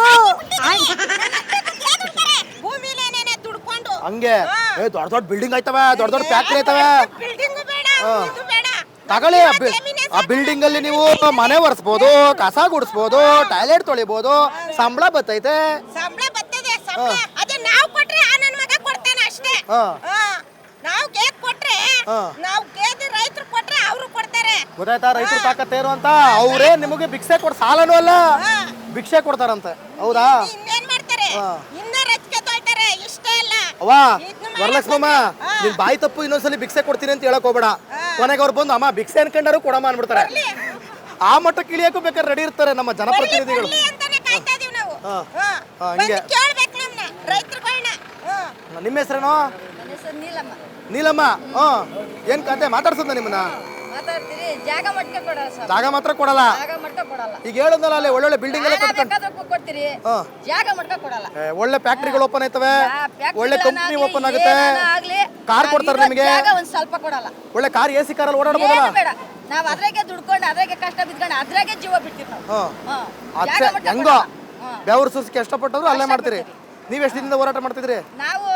A: ಹಂಗೆ ದೊಡ್ಡ ಬಿಲ್ಡಿಂಗ್ ಆಯ್ತವೆ, ದೊಡ್ಡ ಫ್ಯಾಕ್ಟ್ರಿ ಆಯ್ತವೆ. ತಗೊಳ್ಳಿ, ಆ ಬಿಲ್ಡಿಂಗ್ ಅಲ್ಲಿ ನೀವು ಮನೆ ಒರೆಸ್ಬೋದು, ಕಸ ಗುಡಿಸ್ಬೋದು, ಟಾಯ್ಲೆಟ್ ತೊಳಿಬೋದು, ಸಂಬಳ ಬರ್ತೈತೆ.
G: ನಾವು ಗೇದ್ ಕೊಟ್ರೆ, ನಾವು ಗೇದ್ ರೈತರು ಕೊಟ್ರೆ ಅವರು ಕೊಡ್ತಾರೆ.
A: ಗೊತ್ತಾಯ್ತಾ ರೈತರು ತಾಕತ್ತೇನು ಅಂತ? ಅವರೇ ನಿಮಗೆ ಭಿಕ್ಷೆ ಕೊಡ್ ಸಾಲನೂ ಅಲ್ಲ ಭಿಕ್ಷೆ ಕೊಡ್ತಾರಂತೆ, ಹೌದಾ?
G: ಇನ್ನೇನ್ ಮಾಡ್ತಾರೆ? ಇನ್ನ ರಚಿಕೆ ತೊಳ್ತಾರೆ, ಇಷ್ಟ ಇಲ್ಲ.
A: ಅವ್ವಾ ವರಲಕ್ಷ್ಮಮ್ಮ, ನಿನ್ ಬಾಯಿ ತಪ್ಪು ಇನ್ನೊಂದ್ಸಲಿ ಭಿಕ್ಷೆ ಕೊಡ್ತೀನಿ ಅಂತ ಹೇಳಕ್ ಹೋಗ್ಬೇಡ. ಕೊನೆಗೆ ಅವ್ರು ಬಂದು ಅಮ್ಮ ಭಿಕ್ಷೆ ಅನ್ಕೊಂಡಾರು ಕೊಡಮ್ಮ ಅನ್ಬಿಡ್ತಾರೆ. ಆ ಮಟ್ಟಕ್ಕೆ ಇಳಿಯಕ್ಕೂ ಬೇಕಾದ್ರೆ ರೆಡಿ ಇರ್ತಾರೆ ನಮ್ಮ ಜನಪ್ರತಿನಿಧಿಗಳು.
G: ಬರ್ಲಿ ಅಂತಾನೆ ಕಾಯ್ತಾ ಇದೀವಿ ನಾವು.
A: ಹಿಂಗೆ
G: ಕೇಳ್ಬೇಕು ನಮ್ನ ರೈತರುಗಳನ್ನ.
A: ನಿಮ್ಮ ಹೆಸರೇನೋ? ನೀಲಮ್ಮ. ಏನ್ ಕತೆ ಮಾತಾಡ್ಸೋದ ನಿಮ್ಮನ್ನ?
C: ಮಾತಾಡ್ತೀರಿ, ಜಾಗ ಮಟ್ಕ ಕೊಡಲ್ಲ ಸರ್.
A: ಜಾಗ ಮಾತ್ರ ಕೊಡಲ್ಲ.
C: ಜಾಗ ಮಟ್ಕ ಕೊಡಲ್ಲ.
A: ಈಗ ಹೇಳೋದಲ್ಲ ಅಲ್ಲಿ ಒಳ್ಳೊಳ್ಳೆ ಬಿಲ್ಡಿಂಗ್ ಎಲ್ಲ ಕಟ್ಕೊಂಡು
C: ಕೊಡ್ತೀರಿ, ಜಾಗ ಮಟ್ಕ ಕೊಡಲ್ಲ.
A: ಒಳ್ಳೆ ಫ್ಯಾಕ್ಟ್ರಿಗಳು ಓಪನ್ ಆಯ್ತವೆ, ಒಳ್ಳೆ ಕಂಪ್ನಿ ಓಪನ್ ಆಗುತ್ತೆ,
C: ಆಗ್ಲಿ
A: ಕಾರ್ ಕೊಡ್ತಾರೆ ನಿಮಗೆ.
C: ಜಾಗ ಒಂದ್ ಸ್ವಲ್ಪ ಕೊಡಲ್ಲ.
A: ಒಳ್ಳೆ ಕಾರ್ AC ಕಾರಲ್ಲಿ ಓಡಾಡಬಹುದಲ್ಲ?
C: ಬೇಡ, ನಾವ್ ಅದ್ರಾಗೆ ದುಡ್ಕೊಂಡು ಅದ್ರಾಗೆ ಕಷ್ಟ ಬಿದ್ಕೊಂಡು ಅದ್ರಾಗೆ ಜೀವ ಬಿಡ್ತೀವಿ ನಾವು.
A: ಅಚ್ಚೆ ಹೆಂಗೋ ಬೆವರು ಸುಸ್ಕಿ ಕಷ್ಟಪಟ್ಟದ್ರು ಅಲ್ಲೇ ಮಾಡ್ತೀರಿ. ನೀವ್ ಎಷ್ಟು ದಿನದಿಂದ ಹೋರಾಟ ಮಾಡ್ತಿದ್ರಿ?
C: ನಾವು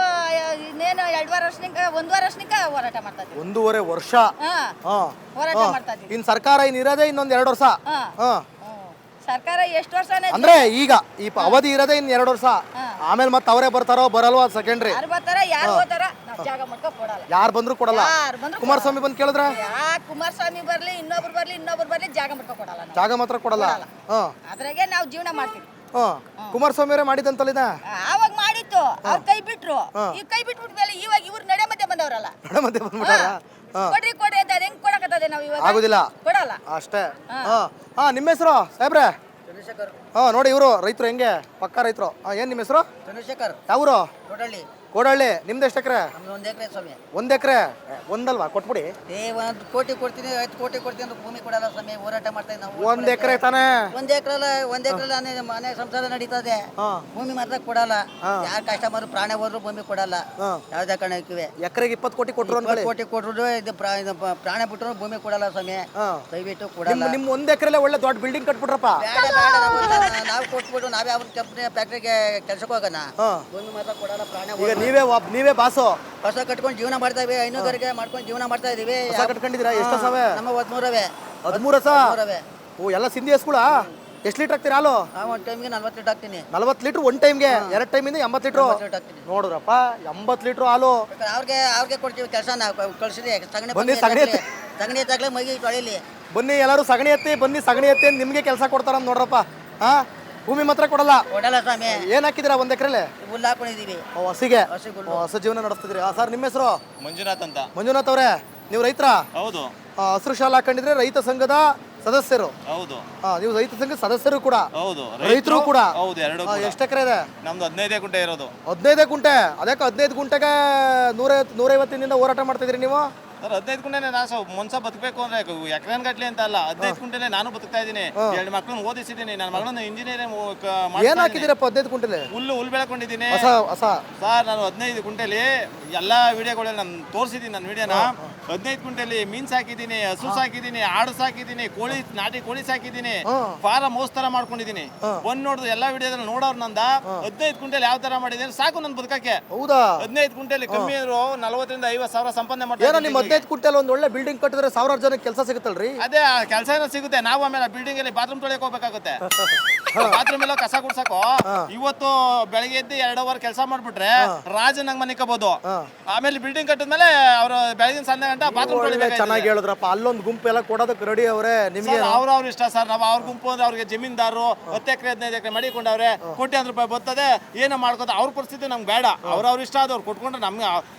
C: ಇನ್ನೇನು 1.5 ವರ್ಷನಿಂದ 1.5 ವರ್ಷನಿಂದ ಹೋರಾಟ ಮಾಡ್ತಾ ಇದ್ದೀವಿ.
A: 1.5 ವರ್ಷ
C: ಹೋರಾಟ ಮಾಡ್ತಾ ಇದ್ದೀವಿ.
A: ಇನ್ ಸರ್ಕಾರ ಇರೋದೇ ಇನ್ನೊಂದ್ 2 ವರ್ಷ.
C: ಸರ್ಕಾರ ಎಷ್ಟು ವರ್ಷ
A: ಅಂದ್ರೆ ಈಗ ಈ ಅವಧಿ ಇರೋದೇ ಇನ್ 2 ವರ್ಷ. ಆಮೇಲೆ ಮತ್ತೆ ಅವರೇ ಬರ್ತಾರೋ ಬರಲ್ವಾ ಸೆಕೆಂಡ್ರಿ.
C: ಯಾರು ಬರ್ತಾರ ಯಾರು ಹೋತಾರ, ನಾವು ಜಾಗ ಮಟ್ಕ ಕೊಡಲ್ಲ.
A: ಯಾರು ಬಂದ್ರು ಕೊಡಲ್ಲ. ಕುಮಾರಸ್ವಾಮಿ ಬಂದು ಕೇಳಿದ್ರ?
C: ಕುಮಾರಸ್ವಾಮಿ ಬರ್ಲಿ, ಇನ್ನೊಬ್ರು ಬರ್ಲಿ ಜಾಗ ಮಟ್ಕ ಕೊಡಲ್ಲ ನಾವು.
A: ಜಾಗ ಮಾತ್ರ ಕೊಡಲ್ಲ.
C: ಅದ್ರಾಗೆ ನಾವು ಜೀವನ ಮಾಡ್ತೀವಿ.
A: ಕುಮಾರಸ್ವಾಮಿ ಅವರೇ ಮಾಡಿದಂತಲ್ಲಿದ
C: ಆವಾಗ ಮಾಡಿತ್ತು, ಅವ್ರು ಕೈ ಬಿಟ್ರು. ಈಗ ಕೈ ಬಿಟ್ಬಿಟ್ಮೇಲೆ ಇವಾಗ ಇವ್ರು ನಡೆ ಮಧ್ಯೆ ಬಂದವರಲ್ಲ.
A: ಮತ್ತೆ ಬಂದ್ಬಿಟ್ಟಾರ?
C: ಕೊಡ್ರಿ ಅಂತ ಹೆಂಗ್ ಕೊಡಕತ್ತದೆ ನಾವು ಇವಾಗ?
A: ಆಗುದಿಲ್ಲ,
C: ಕೊಡಲ್ಲ
A: ಅಷ್ಟೇ. ನಿಮ್ಮ ಹೆಸರು ಸಾಹೇಬ್ರೆ? ನೋಡಿ ಇವರು ರೈತರು ಹೆಂಗೆ ಪಕ್ಕ ರೈತರು. ಏನ್ ನಿಮ್ಮ ಹೆಸರು?
E: ಚಂದ್ರಶೇಖರ್.
A: ಯಾವ್ರು?
E: ಕೋಡಹಳ್ಳಿ.
A: ನಿಮ್ದು ಎಷ್ಟು ಎಕರೆ?
E: 1 ಎಕರೆ ಸ್ವಾಮಿ.
A: 1 ಎಕರೆ ಒಂದಲ್ವಾ ಕೊಟ್ಬಿಡಿ.
E: 1 ಕೋಟಿ ಕೊಡ್ತೀನಿ, 5 ಕೋಟಿ ಕೊಡ್ತೀನಿ ಅಂತ ಭೂಮಿ ಕೊಡಲ್ಲ ಸ್ವಾಮಿ. ಹೋರಾಟ ಮಾಡ್ತಾ ಇದ್ದೀವಿ ನಾವು.
A: 1 ಎಕರೆ ತಾನೇ?
E: 1 ಎಕರೆ ಮನೆ ಸಂಸಾರ ನಡೀತದೆ. ಭೂಮಿ ಮಾತ್ರ ಕೊಡಲ್ಲ. ಯಾರು ಕಸ್ಟಮರ್ ಪ್ರಾಣ ಹೋದ್ರು ಭೂಮಿ ಕೊಡಲ್ಲ. ಯಾವ್ದೇ ಕಾರಣಕ್ಕಿವೆ
A: ಎಕರೆಗೆ 20 ಕೋಟಿ ಕೊಟ್ರು
E: 20 ಕೋಟಿ ಕೊಟ್ರು ಇದು ಪ್ರಾಣ ಬಿಟ್ಟರು ಭೂಮಿ ಕೊಡಲ್ಲ ಸ್ವಾಮಿ. ದಯವಿಟ್ಟು ಕೊಡಲ್ಲ.
A: ನಿಮ್ 1 ಎಕರೆಲೆ ಒಳ್ಳೆ ದೊಡ್ಡ ಬಿಲ್ಡಿಂಗ್ ಕಟ್ಬಿಟ್ರಪ್ಪ.
E: ನಾವು ಕೊಟ್ಬಿಟ್ಟು ನಾವೇ ಅವ್ರ ಕಂಪ್ನಿ ಫ್ಯಾಕ್ಟ್ರಿಗೆ ಕೆಲ್ಸಕ್ಕೆ ಹೋಗೋಣ. ಭೂಮಿ ಮಾತ್ರ ಕೊಡಲ್ಲ. ಪ್ರಾಣ
A: ಈಗ ನೀವೇ ಬಾಸು.
E: ಹೊಸ ಕಟ್ಕೊಂಡು ಜೀವನ ಮಾಡ್ತಾ ಇವಿ. ಹೈನುಗಾರಿಕೆ ಮಾಡ್ಕೊಂಡು ಜೀವನ ಮಾಡ್ತಾ ಇದೀವಿ.
A: ಹೊಸ ಕಟ್ಕೊಂಡಿದ್ದೀರಾ? ಎಷ್ಟು ಸಾವೆ?
E: ನಮ್ಮ 13
A: 13 ಓ ಎಲ್ಲ ಸಿಂಧಿ ಹಸ್ಗಳ. ಎಷ್ಟು ಲೀಟರ್ ಹಾಕ್ತೀರಾ ಹಾಲು?
E: ಒಂದು ಟೈಮ್ಗೆ 40 ಲೀಟರ್ ಹಾಕ್ತೀನಿ.
A: 40 ಲೀಟರ್ ಒಂದು ಟೈಮ್ಗೆ? 2 ಟೈಮಿಂದ 80 ಲೀಟ್ರು ನೋಡ್ರಪ್ಪ. 80 ಲೀಟ್ರ್ ಹಾಲು
E: ಅವ್ರಿಗೆ ಕೊಡ್ತೀವಿ ಕೆಲಸ. ನಾವು ಕಳ್ಸಿರಿ ಸಗಣಿ ಎತ್ತಾಗ್ಲೇ ಮಗಿ ತೊಳಿಲಿ.
A: ಬನ್ನಿ ಎಲ್ಲರೂ ಸಗಣಿ ಎತ್ತಿ ಬನ್ನಿ, ಸಗಣಿ ಎತ್ತಿ ನಿಮ್ಗೆ ಕೆಲಸ ಕೊಡ್ತಾರ ನೋಡ್ರಪ್ಪ. ಭೂಮಿ ಮಾತ್ರ ಕೊಡಲ್ಲ
E: ಸ್ವಾಮಿ.
A: ಏನ್ ಹಾಕಿದಿರಾ 1 ಎಕರೆಲೆ?
E: ಹುಲ್ಲು ಹಾಕೊಂಡಿದೀವಿ.
A: ಹಸಿಗೆ ಹೊಸ ಜೀವನ ನಡೆಸ್ತಿದ್ರಿ. ಸರ್ ನಿಮ್ಮ ಹೆಸರು?
B: ಮಂಜುನಾಥ್ ಅಂತ.
A: ಮಂಜುನಾಥ್ ಅವರೇ, ನೀವು ರೈತರ?
B: ಹೌದು.
A: ಹಸಿರು ಶಾಲೆ ಹಾಕೊಂಡಿದ್ರೆ ರೈತ ಸಂಘದ ಸದಸ್ಯರು?
B: ಹೌದು.
A: ನೀವು ರೈತ ಸಂಘದ ಸದಸ್ಯರು ಕೂಡ?
B: ಹೌದು.
A: ರೈತರು ಕೂಡ?
B: ಹೌದು, ಎರಡು.
A: ಎಷ್ಟು ಎಕರೆ ಇದೆ?
B: ನಮ್ದು 15 ಗುಂಟೆ ಇರೋದು.
A: 15 ಗುಂಟೆ? ಅದಕ್ಕೆ 15 ಗುಂಟೆಗೆ 150 ದಿನದಿಂದ ಹೋರಾಟ ಮಾಡ್ತಿದ್ರಿ ನೀವು?
B: ಸರ್ 15 ಗುಂಟೆನೆ ನಾನು ಮನ್ಸ ಬದುಕಬೇಕು ಅಂದ್ರೆ ಎಕರೆನ್ ಗಟ್ಲೆ ಅಂತ ಅಲ್ಲ, 15 ಗುಂಟೆನೆ ನಾನು ಬದುಕ್ತಾ ಇದ್ದೀನಿ. 2 ಮಕ್ಕಳನ್ನ ಓದಿಸಿದ್ದೀನಿ. ನನ್ನ ಮಗಳನ್ನ ಇಂಜಿನಿಯರಿಂಗ್
A: ಏನ್ ಹಾಕಿದಿರಪ್ಪ 15 ಗುಂಟೆಲೆ?
B: ಹುಲ್ಲು ಬೆಳ್ಕೊಂಡಿದ್ದೀನಿ ಸರ್. ನಾನು 15 ಗುಂಟೆಲಿ ಎಲ್ಲಾ ವಿಡಿಯೋಗಳಲ್ಲಿ ನಾನು ತೋರಿಸಿದ್ದೀನಿ. ನನ್ನ ವಿಡಿಯೋನ 15 ಗುಂಟೆಲಿ ಮೀನ್ ಸಾಕಿದ್ದೀನಿ, ಹಸು ಸಾಕಿದ್ದೀನಿ, ಆಡು ಸಾಕಿದ್ದೀನಿ, ನಾಟಿ ಕೋಳಿ ಸಾಕಿದ್ದೀನಿ, ಫಾರಂ ಹೌಸ್ ತರ ಮಾಡ್ಕೊಂಡಿದ್ದೀನಿ. ಬಂದ್ ನೋಡಿದ್ರು ಎಲ್ಲಾ ವಿಡಿಯೋದಲ್ಲಿ ನೋಡೋರು ನಂದ 15 ಗುಂಟೆಲಿ ಯಾವ ತರ ಮಾಡಿದ್ದೀನಿ ಸಾಕು ನನ್ ಬದುಕಕ್ಕೆ.
A: ಹೌದಾ? 15
B: ಗುಂಟೆಲಿ ಕಮ್ಮಿ ಇದ್ರು 40 ರಿಂದ 50 ಸಾವಿರ ಸಂಪಾದನೆ ಮಾಡ್ತೀನಿ.
A: 15 ಗುಂಟೆಲಿ ಒಂದ್ ಒಳ್ಳೆ ಬಿಲ್ಡಿಂಗ್ ಕಟ್ಟಿದ್ರೆ 1000 ಜನಕ್ಕೆ ಕೆಲಸ ಸಿಗುತ್ತಲ್ರಿ?
B: ಅದೇ ಕೆಲಸ ಏನೋ ಸಿಗುತ್ತೆ. ನಾವು ಆಮೇಲೆ ಬಿಲ್ಡಿಂಗ್ ಅಲ್ಲಿ ಬಾತ್ರೂಮ್ ತೊಳೆಯಕ್ ಹೋಗ್ಬೇಕಾಗುತ್ತೆ. ಬಾತ್ರೂಮ್ ಎಲ್ಲ ಕಸ ಗುಡ್ಸಕ್ಕೋ ಇವತ್ತು ಬೆಳಗ್ಗೆ ಎದ್ದು 2 ಅವರ್ ಕೆಲಸ ಮಾಡ್ಬಿಟ್ರೆ ರಾಜ ನಂಗ್ ಮನಿಕಬಹುದು. ಆಮೇಲೆ ಬಿಲ್ಡಿಂಗ್ ಕಟ್ಟಿದ್ಮೇಲೆ ಅವ್ರು ಬೆಳಗಿನ ಸಂಜೆ ಗಂಟೆ ಬಾತ್ರೂಮ್ ತೊಳಿಬೇಕು.
A: ಚೆನ್ನಾಗಿ ಹೇಳಿದ್ರಪ್ಪ. ಅಲ್ಲೊಂದು ಗುಂಪು ಎಲ್ಲ ಕೊಡೋದಕ್ಕೆ ರೆಡಿ ಅವರೇ ನಿಮ್ಗೆ?
B: ಅವ್ರವ್ರ ಇಷ್ಟ ಸರ್. ನಾವು ಅವ್ರ ಗುಂಪು ಅಂದ್ರೆ ಅವ್ರಿಗೆ ಜಮೀನ್ದಾರರು 10 ಎಕರೆ 15 ಎಕರೆ ಮಾಡಿಕೊಂಡವ್ರೆ, ಕೋಟ್ಯಾಂತರ ರೂಪಾಯಿ ಬರ್ತದೆ. ಏನೋ ಮಾಡ್ಕೋತ ಅವ್ರ ಪರಿಸ್ಥಿತಿ ನಮ್ಗೆ ಬೇಡ. ಅವ್ರವ್ರ ಇಷ್ಟ ಆದವ್ರು ಕೊಟ್ಕೊಂಡ್ರೆ ನಮ್ಗೆ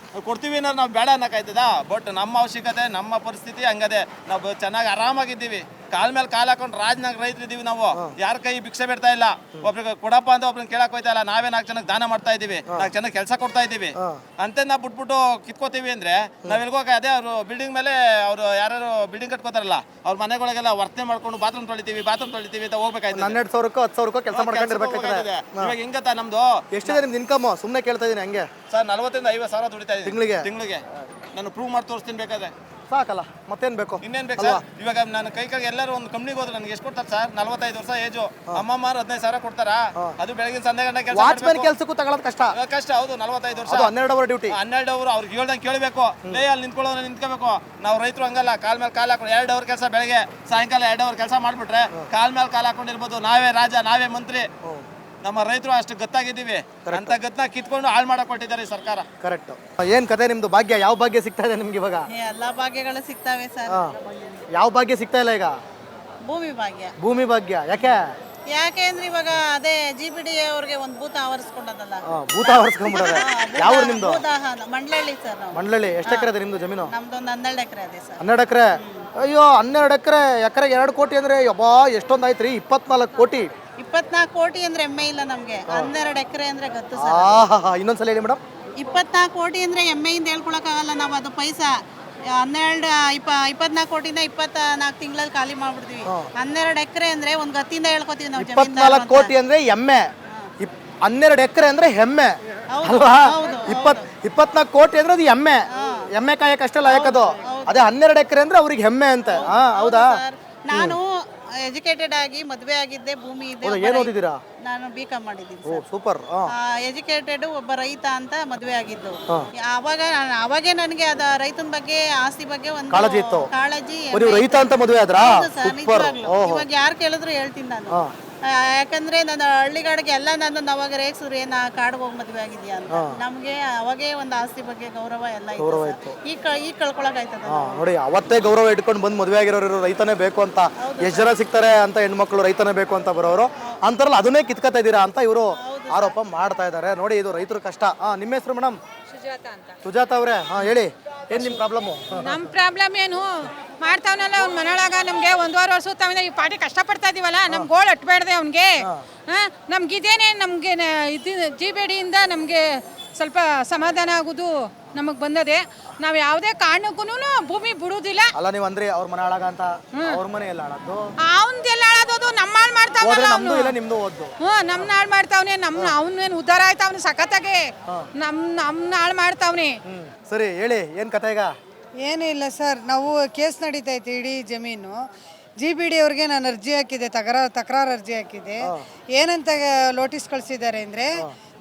B: ಕೊಡ್ತೀವಿ ಅನ್ನೋದು ನಾವು ಬೇಡ ಅನ್ನಕಾಯ್ತದ. ಬಟ್ ನಮ್ಮ ಅವಶ್ಯಕತೆ ನಮ್ಮ ಪರಿಸ್ಥಿತಿ ಹಂಗದೆ. ನಾವು ಚೆನ್ನಾಗಿ ಆರಾಮಾಗಿದ್ದೀವಿ. ಕಾಲ್ ಮೇಲೆ ಕಾಲ್ ಹಾಕೊಂಡು ರಾಜ್ನಾಗ ರೈತರು ಇದೀವಿ ನಾವು. ಯಾರ ಕೈ ಭಿಕ್ಷೆ ಬಿಡ್ತಾ ಇಲ್ಲ. ಒಬ್ರಿಗೆ ಕೊಡಪ್ಪ ಅಂತ ಒಬ್ರನ್ನ ಕೇಳಕ್ ಹೋಯ್ತಾ ಇಲ್ಲ. ನಾವೇ 4 ಜನಕ್ಕೆ ದಾನ ಮಾಡ್ತಾ ಇದೀವಿ, 4 ಜನಕ್ಕೆ ಕೆಲಸ ಕೊಡ್ತಾ ಇದೀವಿ ಅಂತ ನಾವು ಬಿಟ್ಬಿಟ್ಟು ಕಿತ್ಕೋತೀವಿ ಅಂದ್ರೆ ನಾವ್ ಎಲ್ಗೋಗ ಅದೇ ಅವ್ರು ಬಿಲ್ಡಿಂಗ್ ಮೇಲೆ ಅವ್ರು ಯಾರು ಬಿಲ್ಡಿಂಗ್ ಕಟ್ಕೋತಾರಲ್ಲ ಅವ್ರ ಮನೆಗಳಿಗೆಲ್ಲ ವರ್ತನೆ ಮಾಡ್ಕೊಂಡು ಬಾತ್ರೂಮ್ ತೊಳಿತೀವಿ ಅಂತ ಹೋಗ್ಬೇಕಾಯ್ತು.
A: 12,000ಕ್ಕೋ 10,000ಕ್ಕೋ ಕೆಲಸ ಮಾಡ್ಕೊಂಡಿರ್ಬೇಕಾಗ್ತದೆ.
B: ಇವಾಗ ಹಿಂಗತ್ತ ನಮ್ದು
A: ಎಷ್ಟಿದೆ ನಿಮ್ದು ಇನ್ಕಮ್? ಸುಮ್ಮನೆ ಕೇಳ್ತಾ ಇದೀನಿ ಹಂಗೆ.
B: ಸರ್ 40 ರಿಂದ 50 ಸಾವಿರ ದುಡಿತಾ ಇದ್ದೀನಿ ತಿಂಗಳಿಗೆ. ನಾನು ಪ್ರೂವ್ ಮಾಡಿ ತೋರಿಸ್ತೀನಿ ಬೇಕಾದ್ರೆ.
A: ಸಾಕಲ್ಲ ಮತ್ತೇನ್ ಬೇಕು?
B: ಇನ್ನೇನ್ ಬೇಕು ಸರ್? ಇವಾಗ ನಾನು ಕೈಕಾಗಿ ಎಲ್ಲರೂ ಒಂದು ಕಂಪ್ನಿಗೆ ಹೋದ್ರೆ ನನಗೆ ಎಷ್ಟು ಕೊಡ್ತಾರೆ ಸರ್? 45 ವರ್ಷ ಏಜು. ಅಮ್ಮಮ್ಮಾರು 15 ಸಾವಿರ ಕೊಡ್ತಾರ. ಅದು ಬೆಳಗಿನ ಸಂಜೆ ಗಂಟೆ ಕೆಲಸ.
A: ವಾಚ್ಮನ್ ಕೆಲಸಕ್ಕೂ ತಗೊಳ್ಳೋದು ಕಷ್ಟ.
B: ಹೌದು. 45 ವರ್ಷ
A: 12 ಅವರ್ ಡ್ಯೂಟಿ.
B: 12 ಅವರ್ ಅವ್ರಿಗೆ ಹೇಳ್ದಂಗೆ ಕೇಳಬೇಕು. ಲೇ ಅಲ್ಲಿ ನಿಂತ್ಕೋಬೇಕು. ನಾವು ರೈತರು ಹಂಗಲ್ಲ. ಕಾಲ್ ಮೇಲೆ ಕಾಲ್ ಹಾಕೊಂಡು 2 ಅವರ್ ಕೆಲಸ ಬೆಳಗ್ಗೆ, ಸಾಯಂಕಾಲ 2 ಅವರ್ ಕೆಲಸ ಮಾಡ್ಬಿಟ್ರೆ ಕಾಲ್ ಮೇಲೆ ಕಾಲ್ ಹಾಕೊಂಡಿರ್ಬೋದು. ನಾವೇ ರಾಜ, ನಾವೇ ಮಂತ್ರಿ.
I: ನಮ್ಮ ರೈತರು ಅಷ್ಟು ಗತ್ತಾಗಿದ್ದೀವಿ ಅಂತ ಗತ್ತನ್ನ ಕಿತ್ಕೊಂಡು ಹಾಳು ಮಾಡಕ್ ಕೊಟ್ಟಿದ್ದಾರೆ ಸರ್ಕಾರ.
A: ಕರೆಕ್ಟ್. ಏನ್ ಕತೆ ನಿಮ್ದು? ಭಾಗ್ಯ ಯಾವ ಭಾಗ್ಯ ಸಿಗ್ತಾ ಇದೆ ನಿಮ್ಗೆ ಇವಾಗ?
J: ಎಲ್ಲ ಭಾಗ್ಯಗಳು ಸಿಗ್ತಾವೆ ಸರ್.
A: ಯಾವ ಭಾಗ್ಯ ಸಿಗ್ತಾ ಇಲ್ಲ ಈಗ?
J: ಭೂಮಿ ಭಾಗ್ಯ.
A: ಭೂಮಿ ಭಾಗ್ಯ ಯಾಕೆ?
J: ಯಾಕೆ ಅಂದ್ರೆ ಇವಾಗ ಅದೇ GPD ಅವ್ರಿಗೆ ಒಂದು ಭೂತ ಆವರಿಸ್ಕೊಂಡದಲ್ಲ.
A: ಭೂತ ಆವರಿಸ್ಕೊಂಡ್ಬಿಡೋದು. ಯಾವ ಊರು ನಿಮ್ದು?
J: ಮಂಡ್ಲಳ್ಳಿ ಸರ್. ನಾವು
A: ಮಂಡ್ಲಳ್ಳಿ. ಎಷ್ಟು ಎಕರೆ ಇದೆ ನಿಮ್ದು ಜಮೀನು?
J: ನಮ್ದೊಂದು 12 ಎಕರೆ ಇದೆ ಸರ್.
A: 12 ಎಕರೆ? ಅಯ್ಯೋ 12 ಎಕರೆ, ಎಕರೆಗೆ 2 ಕೋಟಿ ಅಂದ್ರೆ ಯಬ್ಬಾ ಎಷ್ಟೊಂದು ಆಯ್ತ್ರಿ? 24 ಕೋಟಿ.
J: 24 ಕೋಟಿ ಅಂದ್ರೆ ಎಮ್ಮೆ ಇಲ್ಲ ನಮ್ಗೆ. 12 ಎಕರೆ ಅಂದ್ರೆ ಗತ್ತು ಸರ್.
A: ಇನ್ನೊಂದ್ಸಲ ಹೇಳಿ ಮೇಡಮ್.
J: 24 ಕೋಟಿ ಅಂದ್ರೆ ಎಮ್ಮೆಯಿಂದ ಹೇಳ್ಕೊಳಕ್ಕಾಗಲ್ಲ ನಾವು. ಅದು ಪೈಸಾ 24 ಕೋಟಿಯಿಂದ 24 ತಿಂಗಳಲ್ಲಿ ಖಾಲಿ ಮಾಡ್ಬಿಡ್ತೀವಿ. 12 ಎಕರೆ ಅಂದ್ರೆ ಒಂದ್ ಗತ್ತಿಂದ ಹೇಳ್ಕೊತೀವಿ ನಾವು.
A: 24 ಕೋಟಿ ಅಂದ್ರೆ ಎಮ್ಮೆ, 12 ಎಕರೆ ಅಂದ್ರೆ ಹೆಮ್ಮೆ ಅಲ್ವಾ? 24 ಕೋಟಿ ಅಂದ್ರೆ ಅದು ಎಮ್ಮೆ. ಎಮ್ಮೆ ಕಾಯಕ್ಕೆ ಅಷ್ಟೇ ಲಾಯಕದು. ಅದೇ 12 ಎಕರೆ ಅಂದ್ರೆ ಅವ್ರಿಗೆ ಹೆಮ್ಮೆ ಅಂತ. ಹೌದಾ?
J: ನಾನು ಎಜುಕೇಟೆಡ್ ಆಗಿ ಮದುವೆ ಆಗಿದ್ದೆ, ಭೂಮಿ ಇದೆ.
A: ಏನು ಓದಿದ್ದೀರಾ?
J: ನಾನು BCom ಮಾಡಿದ್ದೀನಿ.
A: ಓ ಸೂಪರ್.
J: ಎಜುಕೇಟೆಡ್, ಒಬ್ಬ ರೈತ ಅಂತ ಮದುವೆ ಆಗಿದ್ದು. ಅವಾಗೇ ನನಗೆ ಅದ ರೈತನ ಬಗ್ಗೆ, ಆಸ್ತಿ ಬಗ್ಗೆ ಒಂದು
A: ಕಾಳಜಿ ಇತ್ತು.
J: ಕಾಳಜಿ.
A: ರೈತ ಅಂತ ಮದುವೆ ಆದ್ರಾ?
J: ಇವಾಗ ಯಾರು ಕೇಳಿದ್ರು ಹೇಳ್ತೀನಿ ನಾನು. ಯಾಕಂದ್ರೆ ನನ್ನ ಹಳ್ಳಿಗಾಡಿಗೆ ಎಲ್ಲ ನನ್ನ ಅವಾಗ ರೇಗ್ಸಿದ್ರು, ಏನ ಕಾಡಿಗೆ ಹೋಗಿ ಮದುವೆ ಆಗಿದ್ಯಾ ಅಂತ. ನಮ್ಗೆ ಅವಾಗೇ ಒಂದು ಆಸ್ತಿ ಬಗ್ಗೆ ಗೌರವ ಎಲ್ಲ ಇತ್ತು. ಈಗ ಕಳ್ಕೊಳಕ್ ಆಯ್ತದ
A: ನೋಡಿ. ಅವತ್ತೇ ಗೌರವ ಇಟ್ಕೊಂಡು ಬಂದು ಮದುವೆ ಆಗಿರೋರು ರೈತನೇ ಬೇಕು ಅಂತ ಎಷ್ಟು ಜನ ಸಿಗ್ತಾರೆ ಅಂತ ಹೆಣ್ಮಕ್ಳು ರೈತನೇ ಬೇಕು ಅಂತ ಬರೋರು ಅಂತಾರಲ್ಲ, ಅದನ್ನೇ ಕಿತ್ಕೊತಾ ಇದ್ದೀರಾ ಅಂತ ಇವರು ಆರೋಪ ಮಾಡ್ತಾ ಇದ್ದಾರೆ. ನೋಡಿ ಇದು ರೈತರ ಕಷ್ಟ. ನಿಮ್ಮ ಹೆಸರು ಮೇಡಮ್? ಸುಜಾತ ಅವರೇ, ಹೇಳಿ ಏನ್ ನಿಮ್ ಪ್ರಾಬ್ಲಮ್?
F: ನಮ್ಮ ಪ್ರಾಬ್ಲಮ್ ಏನು ಮಾಡ್ತಾವನಲ್ಲ ಅವ್ನ ಮನೆಯೊಳಗ. ನಮ್ಗೆ 1.5 ವರ್ಷ ತಾವಿಂದ ಈ ಪಾರ್ಟಿ ಕಷ್ಟ ಪಡ್ತಾ ಇದೀವಲ್ಲ, ನಮ್ ಗೋಳ್ ಅಟ್ಬೇಡ್ದೆ ಅವ್ನಿಗೆ. ನಮ್ಗೆ ಇದೇನೆ ನಮ್ಗೆ GPD ಇಂದ ನಮ್ಗೆ ಸ್ವಲ್ಪ ಸಮಾಧಾನ ಆಗುದು ನಮಗ್ ಬಂದದೆ. ನಾವ್ ಯಾವ್ದೇ ಕಾರಣಕ್ಕೂ ಭೂಮಿ ಬಿಡುದಿಲ್ಲ.
A: ಅಲ್ಲ ನೀವು ಅಂದ್ರೆ ಅವ್ರ ಮನೆ ಹಾಳಾಗ ಅಂತ ಅವ್ರ ಮನೆ ಎಲ್ಲ ಹಾಳಾದ್ದು,
F: ಅವನ್ದೆಲ್ಲ ಹಾಳಾದೋದು ನಮ್ಮ ಹಾಳು ಮಾಡ್ತಾವಲ್ಲ ಅವನು.
A: ನಿಮ್ದು ಓದ್ದು.
F: ನಮ್ನ ಹಾಳು ಮಾಡ್ತಾವನೆ. ಅವನೇನು ಉದ್ದಾರ ಆಯ್ತಾವನೆ ಸಖತ್ತಾಗೆ. ನಮ್ನ ಹಾಳು ಮಾಡ್ತಾವನೆ.
A: ಸರಿ ಹೇಳಿ ಏನ್ ಕತೆ ಈಗ?
K: ಏನೂ ಇಲ್ಲ ಸರ್, ನಾವು ಕೇಸ್ ನಡೀತಾ ಇತ್ತು ಇಡೀ ಜಮೀನು. GPD ಅವ್ರಿಗೆ ನಾನು ಅರ್ಜಿ ಹಾಕಿದ್ದೆ, ತಕರಾರು ಅರ್ಜಿ ಹಾಕಿದ್ದೆ. ಏನಂತ ನೋಟಿಸ್ ಕಳಿಸಿದ್ದಾರೆ ಅಂದರೆ,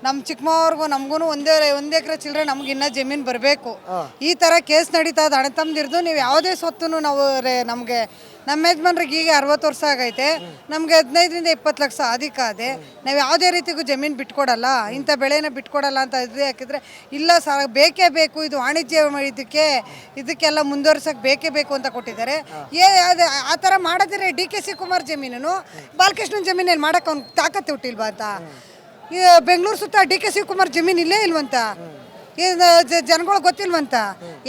K: ನಮ್ಮ ಚಿಕ್ಕಮ್ಮವ್ರಿಗೂ ನಮಗೂ ಒಂದೇ ಎಕರೆ ಚಿಲ್ಲರೆ ನಮ್ಗೆ ಇನ್ನೂ ಜಮೀನು ಬರಬೇಕು. ಈ ಥರ ಕೇಸ್ ನಡೀತಾ ಇದೆ ಅಣ್ಣ ತಮ್ಮದಿರ್ದು. ನೀವು ಯಾವುದೇ ಸ್ವತ್ತು ನಾವು ನಮಗೆ ನಮ್ಮ ಯಜಮಾನ್ರಿಗೆ ಈಗ 60 ವರ್ಷ ಆಗೈತೆ, ನಮಗೆ 15ರಿಂದ 20 ಲಕ್ಷ ಅಧಿಕ ಅದೇ. ನಾವು ಯಾವುದೇ ರೀತಿಗೂ ಜಮೀನು ಬಿಟ್ಕೊಡಲ್ಲ, ಇಂಥ ಬೆಳೆನ ಬಿಟ್ಕೊಡಲ್ಲ ಅಂತ ಅರ್ಜಿ ಹಾಕಿದ್ರೆ, ಇಲ್ಲ ಸರ್ ಬೇಕೇ ಬೇಕು, ಇದು ವಾಣಿಜ್ಯ ಇದಕ್ಕೆಲ್ಲ ಮುಂದುವರ್ಸಕ್ಕೆ ಬೇಕೇ ಬೇಕು ಅಂತ ಕೊಟ್ಟಿದ್ದಾರೆ. ಆ ಥರ ಮಾಡಿದ್ರೆ DK ಶಿವಕುಮಾರ್ ಜಮೀನು ಬಾಲಕೃಷ್ಣನ್ ಜಮೀನೇನು ಮಾಡೋಕೆ ಅವ್ನು ತಾಕತ್ತು ಹುಟ್ಟಿಲ್ವಾ ಅಂತ? ಬೆಂಗಳೂರು ಸುತ್ತ DK ಶಿವಕುಮಾರ್ ಜಮೀನು ಇಲ್ಲೇ ಇಲ್ವಂತ? ಜನಗಳು ಗೊತ್ತಿಲ್ವಂತ?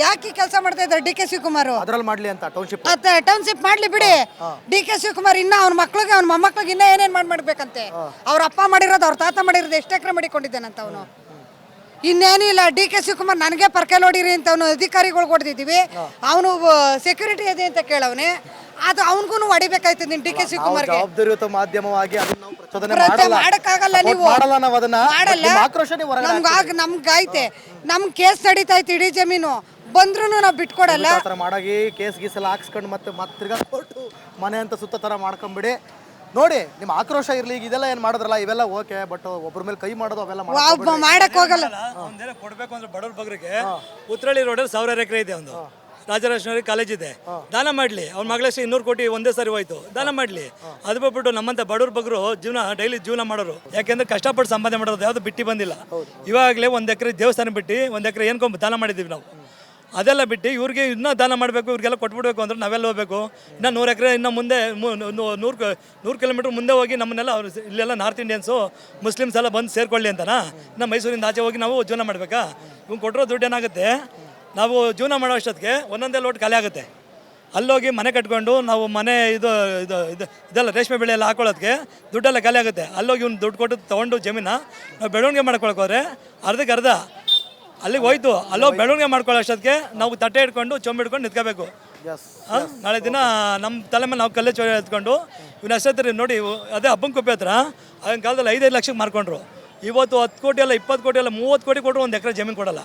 K: ಯಾಕೆ ಕೆಲಸ ಮಾಡ್ತಾ ಇದ್ದಾರೆ DK ಶಿವಕುಮಾರ್?
A: ಅದ್ರಲ್ಲಿ ಮಾಡ್ಲಿ ಅಂತ
K: ಟೌನ್ಶಿಪ್ ಮಾಡ್ಲಿ ಬಿಡಿ. DK ಶಿವಕುಮಾರ್ ಇನ್ನ ಅವ್ನ ಮಕ್ಳಿಗೆ ಅವ್ನ ಮೊಮ್ಮಕ್ಳಿಗೆ ಇನ್ನ ಏನೇನ್ ಮಾಡ್ಬೇಕಂತೆ? ಅವ್ರ ಅಪ್ಪ ಮಾಡಿರೋದು, ಅವ್ರ ತಾತ ಮಾಡಿರೋದು ಎಷ್ಟು ಎಕರೆ ಮಾಡಿಕೊಂಡಿದ್ದಾನಂತ ಅವನು. ಇನ್ನೇನಿಲ್ಲ. DK ಶಿವಕುಮಾರ್ ನನಗೆ ಪರ್ಕೆ ನೋಡಿರಿ ಅಂತ ಅವನು ಅಧಿಕಾರಿಗಳು ಕೊಡ್ತಿದ್ದೀವಿ. ಅವನು ಸೆಕ್ಯೂರಿಟಿ ಇದೆ ಅಂತ ಕೇಳವನೆ. ಅದು ಅವನಿಗೂ ಹೊಡಿಬೇಕಾಯ್ತು ನೀನು DK ಶಿವಕುಮಾರ್ಗೆ.
A: ಜವಾಬ್ದಾರಿಯುತ ಮಾಧ್ಯಮವಾಗಿ ಅದನ್ನ ನಾವು ಪ್ರಚೋದನೆ
K: ಮಾಡಕ್ಕಾಗಲ್ಲ. ನೀವು ಮಾಡಲ್ಲ. ನಮ್ಗಾಯ್ತೆ, ನಮ್ ಕೇಸ್ ನಡೀತಾ ಇತ್ತು ಇಡೀ ಜಮೀನು, ಬಂದ್ರು ನಾವು ಬಿಟ್ಕೊಡಲ್ಲ.
A: ಮಾಡಾಗಿ ಕೇಸ್ ಗೀಸೆಲ್ಲ ಹಾಕ್ಸ್ಕೊಂಡು ಮತ್ತೆ ತಿರ್ಗಾ ಕೊಟ್ಟು ಮನೆ ಅಂತ ಸುತ್ತ ತರ ಮಾಡ್ಕೊಂಬಿಡಿ. ನೋಡಿ ನಿಮ್ಮ ಆಕ್ರೋಶ ಇರ್ಲಿ. ಇದೆಲ್ಲ ಏನ್ ಮಾಡಿದ್ರಲ್ಲ ಇವೆಲ್ಲ ಓಕೆ, ಬಟ್ ಒಬ್ಬರ ಮೇಲೆ ಕೈ ಮಾಡೋದು ಅವೆಲ್ಲ
K: ಮಾಡಕ್ ಹೋಗಲ್ಲ.
I: ಕೊಡ್ಬೇಕು ಅಂದ್ರೆ ಬಡವ್ರ ಬಗ್ರಿಗೆ ಉತ್ರಳ್ಳಿ ರೋಡಲ್ಲಿ 1000 ಎಕರೆ ಇದೆ. ಒಂದು ರಾಜರಾಜೇಶ್ವರಿ ಕಾಲೇಜ್ ಇದೆ, ದಾನ ಮಾಡಲಿ. ಅವ್ನ ಮಗಳಷ್ಟು 200 ಕೋಟಿ ಒಂದೇ ಸರಿ ಹೋಯ್ತು, ದಾನ ಮಾಡಲಿ. ಅದು ಬಿಟ್ಬಿಟ್ಟು ನಮ್ಮಂತ ಬಡವ್ರ ಬಗ್ರು ಡೈಲಿ ಜೀವನ ಮಾಡೋರು. ಯಾಕೆಂದ್ರೆ ಕಷ್ಟಪಟ್ಟು ಸಂಪಾದನೆ ಮಾಡೋದು ಯಾವ್ದು ಬಿಟ್ಟು ಬಂದಿಲ್ಲ. ಇವಾಗಲೇ 1 ಎಕರೆ ದೇವಸ್ಥಾನ ಬಿಟ್ಟು 1 ಎಕರೆ ಏನ್ಕೊಂಬ ದಾನ ಮಾಡಿದ್ದೀವಿ ನಾವು. ಅದೆಲ್ಲ ಬಿಟ್ಟು ಇವ್ರಿಗೆ ಇನ್ನೂ ದಾನ ಮಾಡಬೇಕು, ಇವ್ರಿಗೆಲ್ಲ ಕೊಟ್ಬಿಡ್ಬೇಕು ಅಂದ್ರೆ ನಾವೆಲ್ಲ ಹೋಗ್ಬೇಕು. ಇನ್ನು 100 ಎಕರೆ ಇನ್ನು ಮುಂದೆ 100 ಕಿಲೋಮೀಟ್ರ್ ಮುಂದೆ ಹೋಗಿ ನಮ್ಮನ್ನೆಲ್ಲ ಅವ್ರು ಇಲ್ಲೆಲ್ಲ ನಾರ್ತ್ ಇಂಡಿಯನ್ಸು ಮುಸ್ಲಿಮ್ಸ್ ಎಲ್ಲ ಬಂದು ಸೇರ್ಕೊಳ್ಳಿ ಅಂತನಾ? ಇನ್ನು ಮೈಸೂರಿಂದ ಆಚೆ ಹೋಗಿ ನಾವು ಜೀವನ ಮಾಡಬೇಕಾ? ಇವ್ನು ಕೊಟ್ಟಿರೋ ದುಡ್ಡು ಏನಾಗುತ್ತೆ, ನಾವು ಜೀವನ ಮಾಡೋ ಅಷ್ಟೊತ್ತಿಗೆ ಒಂದೊಂದೇ ಲೋಟ್ ಖಾಲಿ ಆಗುತ್ತೆ. ಅಲ್ಲೋಗಿ ಮನೆ ಕಟ್ಕೊಂಡು ನಾವು ಮನೆ ಇದೆಲ್ಲ ರೇಷ್ಮೆ ಬೆಳೆ ಎಲ್ಲ ಹಾಕೊಳ್ಳೋದಕ್ಕೆ ದುಡ್ಡೆಲ್ಲ ಖಾಲಿ ಆಗುತ್ತೆ. ಅಲ್ಲೋಗಿ ಇವ್ನು ದುಡ್ಡು ಕೊಟ್ಟು ತೊಗೊಂಡು ಜಮೀನ ನಾವು ಬೆಳವಣಿಗೆ ಮಾಡ್ಕೊಳಕೋದ್ರೆ ಅರ್ಧಕ್ಕೆ ಅರ್ಧ ಅಲ್ಲಿಗೆ ಹೋಯ್ತು. ಅಲ್ಲೋಗಿ ಬೆಳವಣಿಗೆ ಮಾಡ್ಕೊಳ್ಳೋ ಅಷ್ಟೊತ್ತಿಗೆ ನಾವು ತಟ್ಟೆ ಹಿಡ್ಕೊಂಡು ಚೊಂಬು ಹಿಡ್ಕೊಂಡು ನಿಂತ್ಕೋಬೇಕು. ನಾಳೆ ದಿನ ನಮ್ಮ ತಲೆ ಮೇಲೆ ನಾವು ಕಲ್ಲೇ ಎತ್ಕೊಂಡು ಇವನ್ನ ಅಷ್ಟೊತ್ತರಿ ನೋಡಿ. ಅದೇ ಹಬ್ಬಂಕುಪ್ಪೆ ಹತ್ರ ಆಗಿನ ಕಾಲದಲ್ಲಿ 5-5 ಲಕ್ಷಕ್ಕೆ ಮಾರ್ಕೊಂಡ್ರು. ಇವತ್ತು 10 ಕೋಟಿ ಅಲ್ಲ 20 ಕೋಟಿ ಅಲ್ಲ 30 ಕೋಟಿ ಕೊಟ್ಟರು 1 ಎಕರೆ ಜಮೀನು ಕೊಡಲ್ಲ.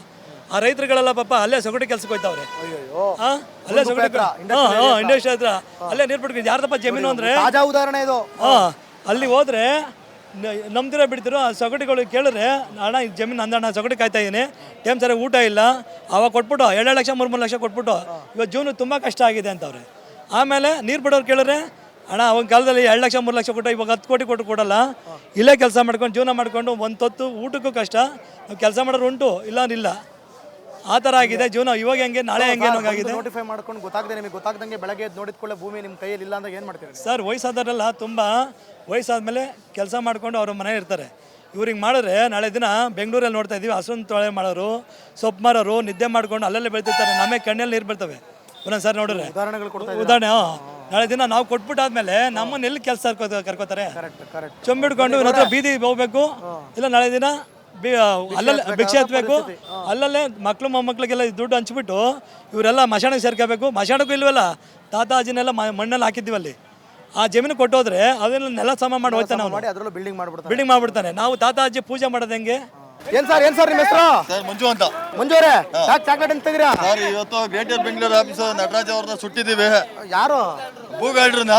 I: ಆ ರೈತರುಗಳೆಲ್ಲ ಪಾಪ ಅಲ್ಲೇ ಸೊಗಟಿ ಕೆಲ್ಸಕ್ಕೆ ಹೋಯ್ತಾವ್ರೆ. ಅಲ್ಲೇ ಸೊಗಟಿ ಇಂಡಸ್ಟ್ರಿ ಹತ್ರ ಅಲ್ಲೇ ನೀರು ಬಿಟ್ಕೊಂಡು ಯಾರ್ದಪ್ಪ ಜಮೀನು ಅಂದ್ರೆ
A: ಉದಾಹರಣೆ ಇದು.
I: ಅಲ್ಲಿ ಹೋದ್ರೆ ನಮ್ದಿರ ಬಿಡ್ತಿರೋ ಆ ಸೊಗಟಿಗಳು ಕೇಳಿದ್ರೆ, ಅಣ್ಣ ಈ ಜಮೀನು ಅಂದಣ್ಣ ಸೊಗಟಿ ಕಾಯ್ತಾ ಇದ್ದೀನಿ, ಟೈಮ್ ಸರಿ ಊಟ ಇಲ್ಲ, ಅವಾಗ ಕೊಟ್ಬಿಟ್ಟು 2 ಲಕ್ಷ 3 ಲಕ್ಷ ಕೊಟ್ಬಿಟ್ಟು ಇವಾಗ ಜೀವನ ತುಂಬ ಕಷ್ಟ ಆಗಿದೆ ಅಂತವ್ರೆ. ಆಮೇಲೆ ನೀರು ಬಿಡೋರು ಕೇಳಿದ್ರೆ ಅಣ್ಣ ಅವಾಗ ಕಾಲದಲ್ಲಿ 2 ಲಕ್ಷ 3 ಲಕ್ಷ ಕೊಟ್ಟು ಇವಾಗ 10 ಕೋಟಿ ಕೊಟ್ಟು ಕೊಡಲ್ಲ. ಇಲ್ಲೇ ಕೆಲಸ ಮಾಡ್ಕೊಂಡು ಜೀವನ ಮಾಡ್ಕೊಂಡು ಒಂದು ಹೊತ್ತು ಊಟಕ್ಕೂ ಕಷ್ಟ. ನಾವು ಕೆಲಸ ಮಾಡೋರು ಉಂಟು, ಇಲ್ಲ ಇಲ್ಲ, ಆ ಥರ ಆಗಿದೆ ಜೀವನ. ಇವಾಗ ಹೆಂಗೆ ನಾಳೆ ಹೆಂಗೆ ಆಗಿದೆ.
A: ನೋಟಿಫೈ ಮಾಡ್ಕೊಂಡು ಗೊತ್ತಾಗದೆ ನಿಮಗೆ ಗೊತ್ತಾಗ್ದಂಗೆ ಬೆಳಗ್ಗೆ ಎದ್ದು ನೋಡಿದ್ಕೊಳ್ಳೆ ಭೂಮಿ ನಿಮ್ಮ ಕೈಯಲ್ಲಿ ಇಲ್ಲ ಅಂದಾಗ ಏನು ಮಾಡ್ತೀರಿ
I: ಸರ್? ವಯಸ್ಸಾದವರೆಲ್ಲ ತುಂಬ ವಯಸ್ಸಾದ್ಮೇಲೆ ಕೆಲಸ ಮಾಡ್ಕೊಂಡು ಅವ್ರ ಮನೆ ಇರ್ತಾರೆ. ಇವ್ರಿಗೆ ಮಾಡಿದ್ರೆ ನಾಳೆ ದಿನ ಬೆಂಗಳೂರಲ್ಲಿ ನೋಡ್ತಾ ಇದ್ದೀವಿ, ಹಸುನ್ ತೊಳೆ ಮಾಡೋರು, ಸೊಪ್ಪು ಮಾರೋರು ನಿದ್ದೆ ಮಾಡ್ಕೊಂಡು ಅಲ್ಲಲ್ಲೇ ಬೆಳ್ತಿರ್ತಾರೆ. ನಮಗೆ ಕಣ್ಣಲ್ಲಿ ನೀರು ಬರ್ತವೆ ಒಂದೊಂದು ಸರ್ ನೋಡಿದ್ರೆ.
A: ಉದಾಹರಣೆಗಳು ಕೊಡ್ತಾ
I: ಉದಾಹರಣೆ ನಾಳೆ ದಿನ ನಾವು ಕೊಟ್ಬಿಟ್ಟಾದ್ಮೇಲೆ ನಮ್ಮನ್ನ ಎಲ್ಲಿ ಕೆಲಸ ಕರ್ಕೋತಾರೆ? ಚೊಂಬಿಡ್ಕೊಂಡು ಇವ್ರ ಹತ್ರ ಬೀದಿ ಹೋಗ್ಬೇಕು, ಇಲ್ಲ ನಾಳೆ ದಿನ ಅಲ್ಲಲ್ಲೇ ಭಿಕ್ಷೆ ಹತ್ಬೇಕು, ಅಲ್ಲಲ್ಲೇ ಮಕ್ಳು ಮೊಮ್ಮಕ್ಳಿಗೆಲ್ಲ ದುಡ್ಡು ಹಂಚ್ಬಿಟ್ಟು ಇವರೆಲ್ಲ ಮಶಾಣಕ್ಕೆ ಸೇರ್ಕೋಬೇಕು. ಮಶಾಣಕ್ಕೂ ಇಲ್ವಲ್ಲ, ತಾತ ಅಜ್ಜಿನೆಲ್ಲ ಮಣ್ಣಲ್ಲಿ ಹಾಕಿದ್ದೀವಿ ಅಲ್ಲಿ. ಆ ಜಮೀನು ಕೊಟ್ಟೋದ್ರೆ ಅದನ್ನ ನೆಲ ಸಮ ಮಾಡಿ ಹೋಗ್ತಾನೆ ಅವನು,
A: ಅದರಲ್ಲೂ ಬಿಲ್ಡಿಂಗ್
I: ಮಾಡ್ಬಿಡ್ತಾನೆ. ನಾವು ತಾತ ಅಜ್ಜಿ ಪೂಜೆ ಮಾಡೋದು ಹೆಂಗೆ?
A: ಏನ್ ಸರ್ ನಿಮ್ಮ ಹೆಸರು?
B: ಸರ್ ಮಂಜು ಅಂತ.
A: ಮಂಜು ಅವರೇ, ಯಾಕೆ ಚಾಕ್ಲೇಟ್ ಅಂತ ಇದ್ದೀರಾ?
B: ಸರ್ ಇವತ್ತು ಗ್ರೇಟರ್ ಬೆಂಗಳೂರು ಆಫೀಸ್ ನಟರಾಜ್ ಅವ್ರನ್ನ ಸುಟ್ಟಿದ್ದೀವಿ.
A: ಯಾರು?
B: ಭೂಗಳ್ರನ್ನ.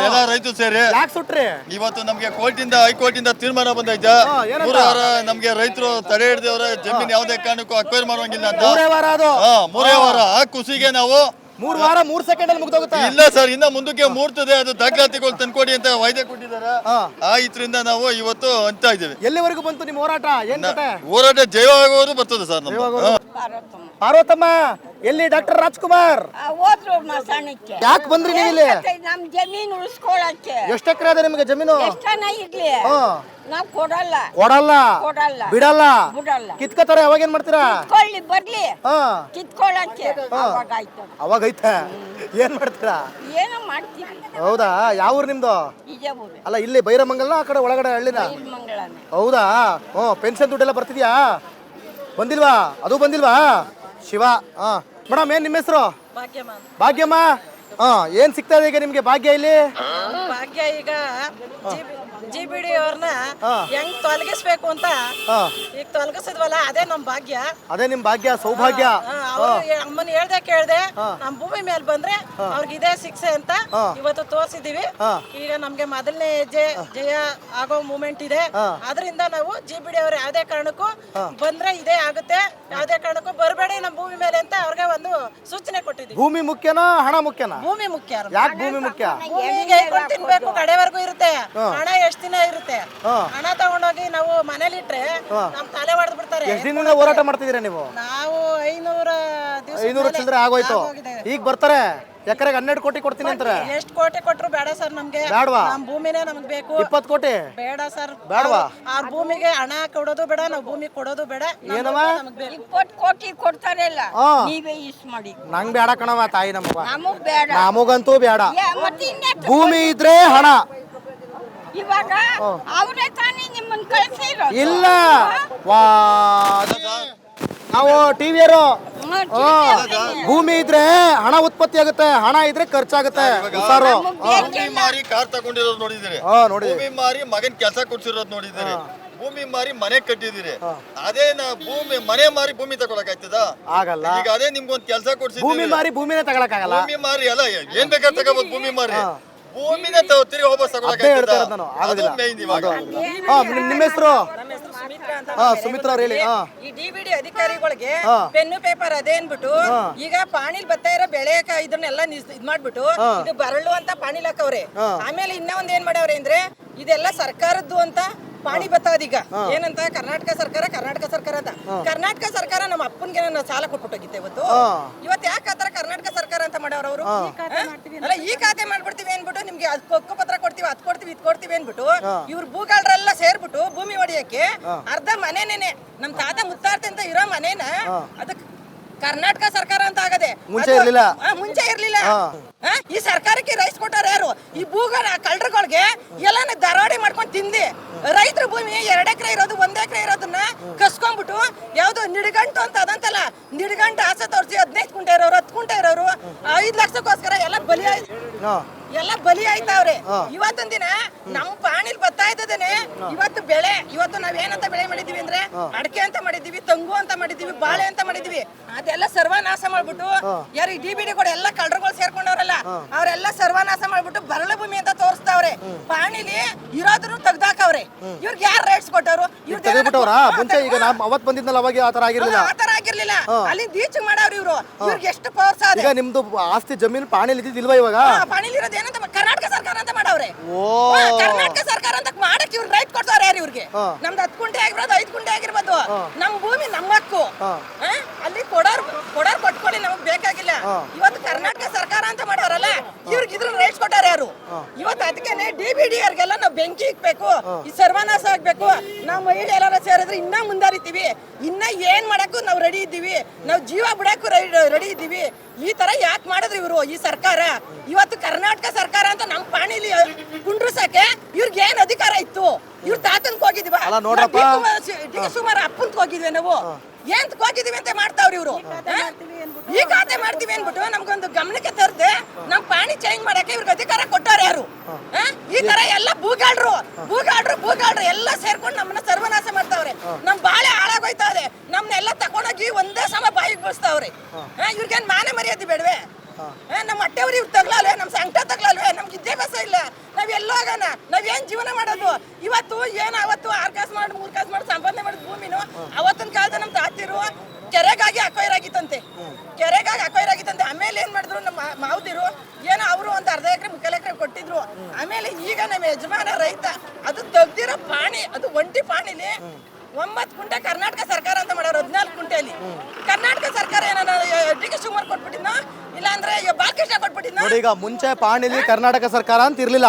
B: ಎಲ್ಲ ರೈತರು ಸೇರಿ.
A: ಯಾಕೆ ಸುಟ್ರಿ?
B: ಇವತ್ತು ನಮ್ಗೆ ಕೋರ್ಟಿಂದ ಹೈಕೋರ್ಟಿಂದ ತೀರ್ಮಾನ ಬಂದೈತೆ. 3 ವಾರ ನಮ್ಗೆ ರೈತರು ತಡೆ ಹಿಡಿದವ್ರೆ, ಜಮೀನ್ ಯಾವುದೇ ಕಾರಣಕ್ಕೂ ಅಕ್ವೈರ್ ಮಾಡುವಂಗಿಲ್ಲ ಅಂತ.
A: 3 ವಾರ ಅದು?
B: 3 ವಾರ. ಆ ಖುಷಿಗೆ ನಾವು
A: 3 ವಾರ 3 ಸೆಕೆಂಡ್ ಅಲ್ಲಿ ಮುಗ್ದೋಗುತ್ತೆ.
B: ಇಲ್ಲ ಸರ್, ಇನ್ನ ಮುಂದಕ್ಕೆ ಮೂಡ್ತದೆ, ಅದು ದಾಖಲಾತಿಗಳು ತಂದ್ಕೊಡಿ ಅಂತ ವಾಯ್ದೆ ಕೊಟ್ಟಿದ್ದಾರೆ. ಆ ಇದ್ರಿಂದ ನಾವು ಇವತ್ತು ಅಂತ ಇದ್ದೀವಿ.
A: ಎಲ್ಲಿವರೆಗೂ ಬಂತು ನಿಮ್ಮ ಹೋರಾಟ? ಏನ್ ಕತೆ?
B: ಹೋರಾಟ ಜಯ ಆಗೋರು ಬರ್ತದೆ ಸರ್ ನಮ್ದು.
A: ಪಾರ್ವತಮ್ಮ, ಎಲ್ಲಿ ಡಾಕ್ಟರ್ ರಾಜ್ಕುಮಾರ್?
C: ಹೋದ್ರು ಮಸಾಣಕ್ಕೆ.
A: ಯಾಕೆ ಬಂದ್ರಿ ನೀವು ಇಲ್ಲಿ?
C: ನಮ್ ಜಮೀನು ಉಳಿಸ್ಕೊಳಕ್ಕೆ.
A: ಎಷ್ಟು ಎಕರೆ ಇದೆ ನಿಮಗೆ ಜಮೀನು?
C: ಎಷ್ಟನ ಇರ್ಲಿ ನಾವ್ ಕೊಡಲ್ಲ.
A: ಬಿಡಲ್ಲ.
C: ಬಿಡಲ್ಲ.
A: ಕಿತ್ಕೋತಾರೆ. ಅವಾಗ ಏನ್ ಮಾಡ್ತೀರಾ?
C: ಕಿತ್ಕೊಳ್ಳಿ ಬರ್ಲಿ, ಕಿತ್ಕೊಳ್ಳಕ್ಕೆ.
A: ಅವಾಗೈತೆ ಏನ್ ಮಾಡ್ತೀರಾ?
C: ಏನೋ ಮಾಡ್ತೀವಿ.
A: ಹೌದಾ? ಯಾವ ಊರು ನಿಮ್ದು? ಅಲ್ಲ ಇಲ್ಲಿ ಬೈರಮಂಗಲ್ನ ಆ ಕಡೆ ಒಳಗಡೆ ಹಳ್ಳಿನ? ಹೌದಾ? ಪೆನ್ಷನ್ ದುಡ್ಡೆಲ್ಲ ಬರ್ತಿದ್ಯಾ? ಬಂದಿಲ್ವಾ? ಅದು ಬಂದಿಲ್ವಾ? ಶಿವ. ಮೇಡಮ್, ಏನ್ ನಿಮ್ಮ ಹೆಸರು? ಭಾಗ್ಯಮ್ಮ. ಏನ್ ಸಿಗ್ತಾ ಇದೆ ಈಗ ನಿಮ್ಗೆ ಭಾಗ್ಯ ಇಲ್ಲಿ?
D: ಭಾಗ್ಯ ಈಗ GBD ಅವ್ರನ್ನ ಹೆಂಗ್ ತೊಲಗಿಸ್ಬೇಕು ಅಂತ ಈಗ ತೊಲಗಿಸಿದ್ವಲ್ಲ, ಅದೇ ನಮ್ ಭಾಗ್ಯ.
A: ಅದೇ ನಿಮ್ ಭಾಗ್ಯ, ಸೌಭಾಗ್ಯ.
D: ಅಮ್ಮನ್ ಕೇಳ್ದೆ ನಮ್ ಭೂಮಿ ಮೇಲೆ ಬಂದ್ರೆ ಅವ್ರಿಗೆ ಇದೇ ಶಿಕ್ಷೆ ಅಂತ ಇವತ್ತು ತೋರ್ಸಿದೀವಿ. ಈಗ ನಮ್ಗೆ ಮೊದಲನೇ ಹೆಜ್ಜೆ ಜಯ ಆಗೋ ಮೂಮೆಂಟ್ ಇದೆ. ಅದರಿಂದ ನಾವು GBD ಅವ್ರ ಯಾವ್ದೇ ಕಾರಣಕ್ಕೂ ಬಂದ್ರೆ ಇದೇ ಆಗುತ್ತೆ, ಯಾವ್ದೇ ಕಾರಣಕ್ಕೂ ಬರಬೇಡಿ ನಮ್ ಭೂಮಿ ಮೇಲೆ ಅಂತ ಅವ್ರಿಗೆ ಒಂದು ಸೂಚನೆ ಕೊಟ್ಟಿದ್ದೀವಿ.
A: ಭೂಮಿ ಮುಖ್ಯನಾ ಹಣ ಮುಖ್ಯನಾ?
D: ಭೂಮಿ ಮುಖ್ಯ.
A: ಯಾಕೆ ಭೂಮಿ ಮುಖ್ಯ?
D: ಭೂಮಿಗೆ ತಿನ್ಬೇಕು, ಕಡೆವರೆಗೂ ಇರುತ್ತೆ. ಹಣ ಎಷ್ಟು ದಿನ ಇರುತ್ತೆ? ಹಣ ತಗೊಂಡೋಗಿ ನಾವು ಮನೇಲಿ ಇಟ್ರೆ ನಮ್ ತಲೆ ಹೊಡೆದ್ ಬಿಡ್ತಾರೆ.
A: ಎಷ್ಟು ದಿನದಿಂದ ಹೋರಾಟ ಮಾಡ್ತಿದ್ದೀರಾ ನೀವು?
D: ನಾವು 500
A: ಚಿಲ್ಲರೆ ಆಗೋಯ್ತು. ಈಗ ಬರ್ತಾರೆ ಎಕರೆಗೆ 12 ಕೋಟಿ ಕೊಡ್ತೀನಿ ಅಂತಾರೆ.
D: ಎಷ್ಟು ಕೋಟಿ ಕೊಟ್ರು ಬೇಡ ಸರ್, ನಮ್ಗೆ ನಮ್ ಭೂಮಿನೇ ನಮ್ಗೆ ಬೇಕು.
A: 20 ಕೋಟಿ
D: ಬೇಡ ಸರ್,
A: ಬೇಡವಾ?
D: ಆ ಭೂಮಿಗೆ ಹಣ ಕೊಡೋದು ಬೇಡ, ನಾವು ಭೂಮಿ ಕೊಡೋದು ಬೇಡ.
A: ಏನವ?
C: 20 ಕೋಟಿ ಕೊಡ್ತಾರಲ್ಲ, ನೀವೇ ಯೂಸ್ ಮಾಡಿ.
A: ನಂಗ್ ಬೇಡ ಕಣವ ತಾಯಿ,
C: ನಮಗ್ ಬೇಡ,
A: ನಮಗಂತೂ ಬೇಡ. ಭೂಮಿ ಇದ್ರೆ ಹಣ.
C: ಇವಾಗ ಅವರೇ ತಾನೇ ನಿಮ್ಮನ್ನ ಕಳ್ಸಿರೋ.
A: ಇಲ್ಲ, ನಾವು ಟಿವಿಯರು. ಭೂಮಿ ಇದ್ರೆ ಹಣ ಉತ್ಪತ್ತಿ ಆಗುತ್ತೆ, ಹಣ ಇದ್ರೆ ಖರ್ಚಾಗುತ್ತೆ.
B: ಭೂಮಿ ಮಾರಿ ಕಾರ್ ತಗೊಂಡಿರೋದು ನೋಡಿದಿರಿ, ಭೂಮಿ ಮಾರಿ ಮಗನ್ ಕೆಲಸ ಕೊಡ್ಸಿರೋದು ನೋಡಿದಿರಿ, ಭೂಮಿ ಮಾರಿ ಮನೆ ಕಟ್ಟಿದಿರಿ. ಅದೇ ಭೂಮಿ ಮನೆ ಮಾರಿ ಭೂಮಿ ತಗೊಳಕ್ ಆಯ್ತದ?
A: ಆಗಲ್ಲ.
B: ಈಗ ಅದೇ ನಿಮ್ಗೊಂದ್ ಕೆಲಸ ಕೊಡ್ಸಿದ್ವಿ.
A: ಭೂಮಿ ಮಾರಿ ಭೂಮಿನೇ ತಗೊಳಕ್ ಆಗಲ್ಲ.
B: ಭೂಮಿ ಮಾರಿ ಅಲ್ಲ, ಏನ್ ಬೇಕಾದ್ರೆ ತಗೋಬಹುದು. ಭೂಮಿ ಮಾರಿ ಭೂಮಿನೇ ತಿರುಗಿ ವಾಪಸ್ ತಗೊಳಕ್ ಆಯ್ತದ?
A: ನಿಮ್ಮ ಹೆಸರು? ಸುಮಿತ್ರಾ ಅವ್ರು ಹೇಳಿ.
D: ಈ DBD ಅಧಿಕಾರಿಗಳಿಗೆ ಪೆನ್ನು ಪೇಪರ್ ಅದೇ ಅನ್ಬಿಟ್ಟು ಈಗ ಪಾಣಿಲ್ ಬರ್ತಾ ಇರೋ ಬೆಳೆ ಇದನ್ನೆಲ್ಲ ಇದ್ ಮಾಡ್ಬಿಟ್ಟು ಇದು ಬರಳು ಅಂತ ಪಾಣಿಲ್ ಹಾಕವ್ರೆ. ಆಮೇಲೆ ಇನ್ನ ಒಂದ್ ಏನ್ ಮಾಡವ್ರೆ ಅಂದ್ರೆ ಇದೆಲ್ಲ ಸರ್ಕಾರದ್ದು ಅಂತ ಪಾಣಿ ಬತ್ತದೀಗ. ಏನಂತ ಕರ್ನಾಟಕ ಸರ್ಕಾರ ಅಂತ. ಕರ್ನಾಟಕ ಸರ್ಕಾರ ನಮ್ಮ ಅಪ್ಪನ್ಗೆ ಸಾಲ ಕೊಟ್ಬಿಟ್ಟೋಗಿತ್ತೆ ಇವತ್ತು. ಯಾಕೆ ಆತರ ಕರ್ನಾಟಕ ಸರ್ಕಾರ ಅಂತ ಮಾಡವ್ರ ಅವರು? ಅಲ್ಲ, ಈ ಖಾತೆ ಮಾಡ್ಬಿಡ್ತೀವಿ ಅನ್ಬಿಟ್ಟು ನಿಮ್ಗೆ ಹಕ್ಕು ಪತ್ರ ಕೊಡ್ತೀವಿ, ಅದ್ ಕೊಡ್ತೀವಿ, ಇದ್ ಕೊಡ್ತೀವಿ ಅನ್ಬಿಟ್ಟು ಇವ್ರ ಭೂಗಾಳರೆಲ್ಲ ಸೇರ್ಬಿಟ್ಟು ಭೂಮಿ ಹೊಡಿಯಕ್ಕೆ ಅರ್ಧ ಮನೆನೇನೆ ನಮ್ ತಾತ ಮುತ್ತಾರ್ತೆ ಅಂತ ಇರೋ ಮನೇನ ಅದಕ್ಕೆ ಕರ್ನಾಟಕ ಸರ್ಕಾರ ಅಂತ ಆಗದೆ. ಮುಂಚೆ ಇರ್ಲಿಲ್ಲ. ಈ ಸರ್ಕಾರಕ್ಕೆ ರೈಸ್ ಕೊಟ್ಟಾರ ಯಾರು? ಈ ಭೂಗಳ ಕಳ್ಳರುಗಳಿಗೆ ಎಲ್ಲಾನ ದರೋಡೆ ಮಾಡ್ಕೊಂಡು ತಿಂದಿ ರೈತರ ಭೂಮಿ 2 ಎಕರೆ ಇರೋದು 1 ಎಕರೆ ಇರೋದನ್ನ ಕಸ್ಕೊಂಡ್ಬಿಟ್ಟು ಯಾವ್ದು ನಿಡ್ಗಂಟು ಅಂತ ಅದಂತಲ್ಲ, ನಿಡ್ಗಂಟು ಆಸೆ ತೋರಿಸಿ 15 ಕುಂಟೆ ಇರೋರು 10 ಕುಂಟೆ ಇರೋರು 5 ಲಕ್ಷಕ್ಕೋಸ್ಕರ ಎಲ್ಲ ಬಲಿ ಆಯ್ತಾವ್ರೆ. ಇವತ್ತೊಂದ್ ದಿನ ನಮ್ ಪಾಣಿಲ್ ಬರ್ತಾ ಇದ್ದೇನೆ. ಇವತ್ತು ನಾವೇನಂತ ಬೆಳೆ ಮಾಡಿದೀವಿ ಅಂದ್ರೆ ಅಡಕೆ ಅಂತ ಮಾಡಿದೀವಿ, ತಂಗು ಅಂತ ಮಾಡಿದೀವಿ, ಬಾಳೆ ಅಂತ ಮಾಡಿದೀವಿ. ಅದೆಲ್ಲ ಸರ್ವನಾಶ ಮಾಡ್ಬಿಟ್ಟು ಯಾರು ಈ DBD ಕೂಡ ಎಲ್ಲ ಕಳ್ಳರುಗಳು ಸೇರ್ಕೊಂಡವ್ರಲ್ಲ ಅವರೆಲ್ಲ ಸರ್ವನಾಶ ಮಾಡ್ಬಿಟ್ಟು ಬರಳು ಭೂಮಿ ಅಂತ ತೋರಿಸ್ತಾವ್ರೆ. ಪಾಣಿಲಿ ಇರೋದ್ರು ತೆಗ್ದಾಕವ್ರೆ. ಇವ್ರಿಗೆ ಯಾರು ರೇಟ್ಸ್ ಕೊಟ್ಟವ್ರು?
A: ಮುಂಚೆ ಈಗ ಅವತ್ ಬಂದಿದ್ನಲ್ಲ ಅವಾಗ ಆತರ ಆಗಿರ್ಲಿಲ್ಲ.
D: ಇರ್ಲಿಲ್ಲ ಅಲ್ಲಿಂದ ಈಚೆಗೆ ಮಾಡವ್ರಿ ಇವ್ರು. ಇವ್ರಿಗೆ ಎಷ್ಟು ಪವರ್ ಸಾಧ್ಯ.
A: ಈಗ ನಿಮ್ದು ಆಸ್ತಿ ಜಮೀನು ಪಾಣಿಲಿ ಇದ್ದಿಲ್ವಾ ಇವಾಗ?
D: ಪಾಣಿಲಿ ಇರೋದು ಏನಂತ ಕರ್ನಾಟಕ ಸರ್ಕಾರ ಅಂತ ಮಾಡವ್ರೆ. ಕರ್ನಾಟಕ ಸರ್ಕಾರ ಅಂತ ಮಾಡಕ್ಕೆ ಇವ್ರು ರೈಟ್ ಕೊಡ್ತಾರೆ ಯಾರು ಇವ್ರಿಗೆ? ನಮ್ದು 10 ಗುಂಟೆ ಆಗಿರ್ಬೋದು, 5 ಗುಂಟೆ ಆಗಿರ್ಬೋದು, ನಮ್ ಭೂಮಿ ನಮ್ಮ ಹಕ್ಕು. ಅಲ್ಲಿ ಕೊಡೋರ್ ಕೊಟ್ಕೊಳ್ಳಿ, ನಮಗ್ ಬೇಕಾಗಿಲ್ಲ. ಇವತ್ತು ಕರ್ನಾಟಕ ಸರ್ಕಾರ ಅಂತ ಮಾಡೋರಲ್ಲ, ಇವ್ರಿಗೆ ಇದ್ರ ರೈಟ್ಸ್ ಕೊಟ್ಟಾರ ಯಾರು? ಇವತ್ತು ಅದಕ್ಕೇನೆ DBD ಅವ್ರಿಗೆಲ್ಲ ನಾವು ಬೆಂಕಿ ಇಕ್ಬೇಕು, ಈ ಸರ್ವನಾಶ ಆಗ್ಬೇಕು. ನಾವು ಮಹಿಳೆ ಎಲ್ಲಾರ ಸೇರಿದ್ರೆ ಇನ್ನ ಮುಂದಾರಿತೀವಿ, ಇನ್ನ ಏನ್ ಮಾಡಕ್ಕೂ ನಾವು ರೆಡಿ ಇದ್ದೀವಿ, ನಾವು ಜೀವ ಬಿಡಕ್ಕೂ ರೆಡಿ ಇದ್ದೀವಿ. ಈ ತರ ಯಾಕೆ ಮಾಡಿದ್ರು ಇವರು ಈ ಸರ್ಕಾರ? ಇವತ್ತು ಕರ್ನಾಟಕ ಸರ್ಕಾರ ಅಂತ ನಮ್ ಪಾಣಿಲಿ ಕುಂಡ್ರಸಕ್ಕೆ ಇವ್ರಿಗೆ ಏನ್ ಅಧಿಕಾರ ಇತ್ತು? ಇವ್ರ ತಾತನ್ಕ್ ಹೋಗಿದ್ವ, ಸುಮಾರು ಅಪ್ಪನ್ಕ್ ಹೋಗಿದ್ವಿ, ನಾವು ಏನ್ ಹೋಗಿದೀವಿ ಅಂತ ಮಾಡ್ತಾವ್ರಿ ಇವ್ರು. ಈ ಖಾತೆ ಮಾಡ್ತೀವಿ ಅನ್ಬಿಟ್ಟು ನಮ್ಗೊಂದು ಗಮನಕ್ಕೆ ತರದೆ ನಮ್ ಪಾಣಿ ಚೇಂಜ್ ಮಾಡಕ್ಕೆ ಇವ್ರಿಗೆ ಅಧಿಕಾರ ಕೊಟ್ಟಾರ ಯಾರು? ಈ ತರ ಎಲ್ಲ ಭೂಗಾಡ್ರು ಎಲ್ಲ ಸೇರ್ಕೊಂಡು ನಮ್ಮನ್ನ ಸರ್ವನಾಶ ಮಾಡ್ತಾವ್ರೆ. ನಮ್ ಬಾಳೆ ಹಾಳಾಗೋಯ್ತಾ ಇದೆ, ನಮ್ನೆಲ್ಲ ತಕೊಂಡೋಗಿ ಒಂದೇ ಸಮ ಬಾಯಿಗೆ ಬೀಳಿಸ್ತಾವ್ರೆ. ಇವ್ರಿಗೇನ್ ಮಾನ ಮರ್ಯಾದೆ ಬೇಡವೆ? ನಮ್ಮ ಹೊಟ್ಟೆವ್ರಿ ಇವ್ರು ತಗ್ಲಾಲ್ವೆ? ನಮ್ ಸಂಕಟ ತಗ್ಲಾಲ್ವೆ? ನಮ್ಗೆ ವಿದ್ಯಾಭ್ಯಾಸ ಇಲ್ಲ, ನಾವ್ ಎಲ್ಲೋಗೋಣ? ನಾವೇನ್ ಜೀವನ ಮಾಡೋದು? ಇವತ್ತು ಏನ್ ಅವತ್ತು 6 ಕಾಸು ಮಾಡಿ 3 ಕಾಸು ಮಾಡಿ ಸಂಪಾದನೆ ಮಾಡಿದ ಭೂಮಿನು ಅವತ್ತಿನ ಕಾಲದ ನಮ್ ತಾತಿರು ಕೆರೆಗಾಗಿ ಅಕ್ವೈರ್ ಆಗಿತ್ತಂತೆ. ಆಮೇಲೆ ಏನ್ ಮಾಡಿದ್ರು ನಮ್ಮ ಮಾವುದಿರು ಏನೋ ಅವರು ಒಂದು ಅರ್ಧ ಎಕರೆ 3 ಎಕರೆ ಕೊಟ್ಟಿದ್ರು. ಆಮೇಲೆ ಈಗ ನಮ್ಮ ಯಜಮಾನ ರೈತ ಅದು ತೆಗ್ದಿರೋ ಪಾಣಿ, ಅದು ಒಂಟಿ ಪಾಣಿಲಿ 9 ಗುಂಟೆ ಕರ್ನಾಟಕ ಸರ್ಕಾರ ಅಂತ ಮಾಡೋರು. 14 ಗುಂಟೆಯಲ್ಲಿ ಕರ್ನಾಟಕ ಸರ್ಕಾರ ಏನಾರ DK ಶಿವಕುಮಾರ್ ಕೊಟ್ಬಿಟ್ಟಿದ್ನ, ಇಲ್ಲ ಅಂದ್ರೆ ಬಾಲಕೃಷ್ಣ ಕೊಟ್ಬಿಟ್ಟಿದ್ನ?
A: ನೋಡಿ, ಈಗ ಮುಂಚೆ ಪಾಣಿಲಿ ಕರ್ನಾಟಕ ಸರ್ಕಾರ ಅಂತ ಇರ್ಲಿಲ್ಲ.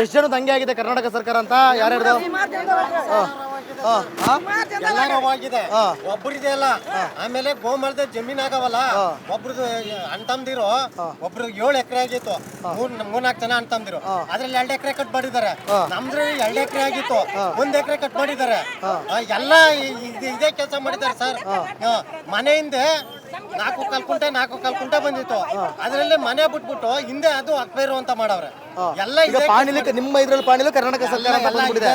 A: ಎಷ್ಟು ಜನ ಹಂಗೆ ಆಗಿದೆ ಕರ್ನಾಟಕ ಸರ್ಕಾರ ಅಂತ? ಯಾರ್ಯಾರು?
E: ಎಲ್ಲಾರವಾಗಿದೆ, ಒಬ್ಬರಿದೆ ಅಲ್ಲ. ಆಮೇಲೆ ಗೋಮಾಳದ ಜಮೀನ್ ಆಗವಲ್ಲ, ಒಬ್ರದ್ದು ಅಣ್ತಂದಿರು, ಒಬ್ರು 7 ಎಕರೆ ಆಗಿತ್ತು, 3-4 ಜನ ಅಣ್ತಂದಿರು. ಅದ್ರಲ್ಲಿ 2 ಎಕರೆ ಕಟ್ ಮಾಡಿದ್ದಾರೆ. ನಮ್ದ್ರಲ್ಲಿ 2 ಎಕರೆ ಆಗಿತ್ತು, 1 ಎಕರೆ ಕಟ್ ಮಾಡಿದ್ದಾರೆ. ಎಲ್ಲ ಇದೇ ಕೆಲಸ ಮಾಡಿದ್ದಾರೆ ಸರ್. ಮನೆಯಿಂದ 4 ಕುಂಟೆ ಬಂದಿತ್ತು, ಅದ್ರಲ್ಲಿ ಮನೆ ಬಿಟ್ಬಿಟ್ಟು ಹಿಂದೆ ಅದು ಅಕ್ವೈರು ಅಂತ ಮಾಡವ್ರೆ. ಎಲ್ಲ
A: ಈಗ ಪಾಣಿಲಿ ನಿಮ್ಮ ಇದ್ರಲ್ಲಿ ಪಾಣಿಲಿ ಕರ್ನಾಟಕ ಸರ್ಕಾರ ಅಂತ ಬಂದ್ಬಿಟ್ಟಿದೆ.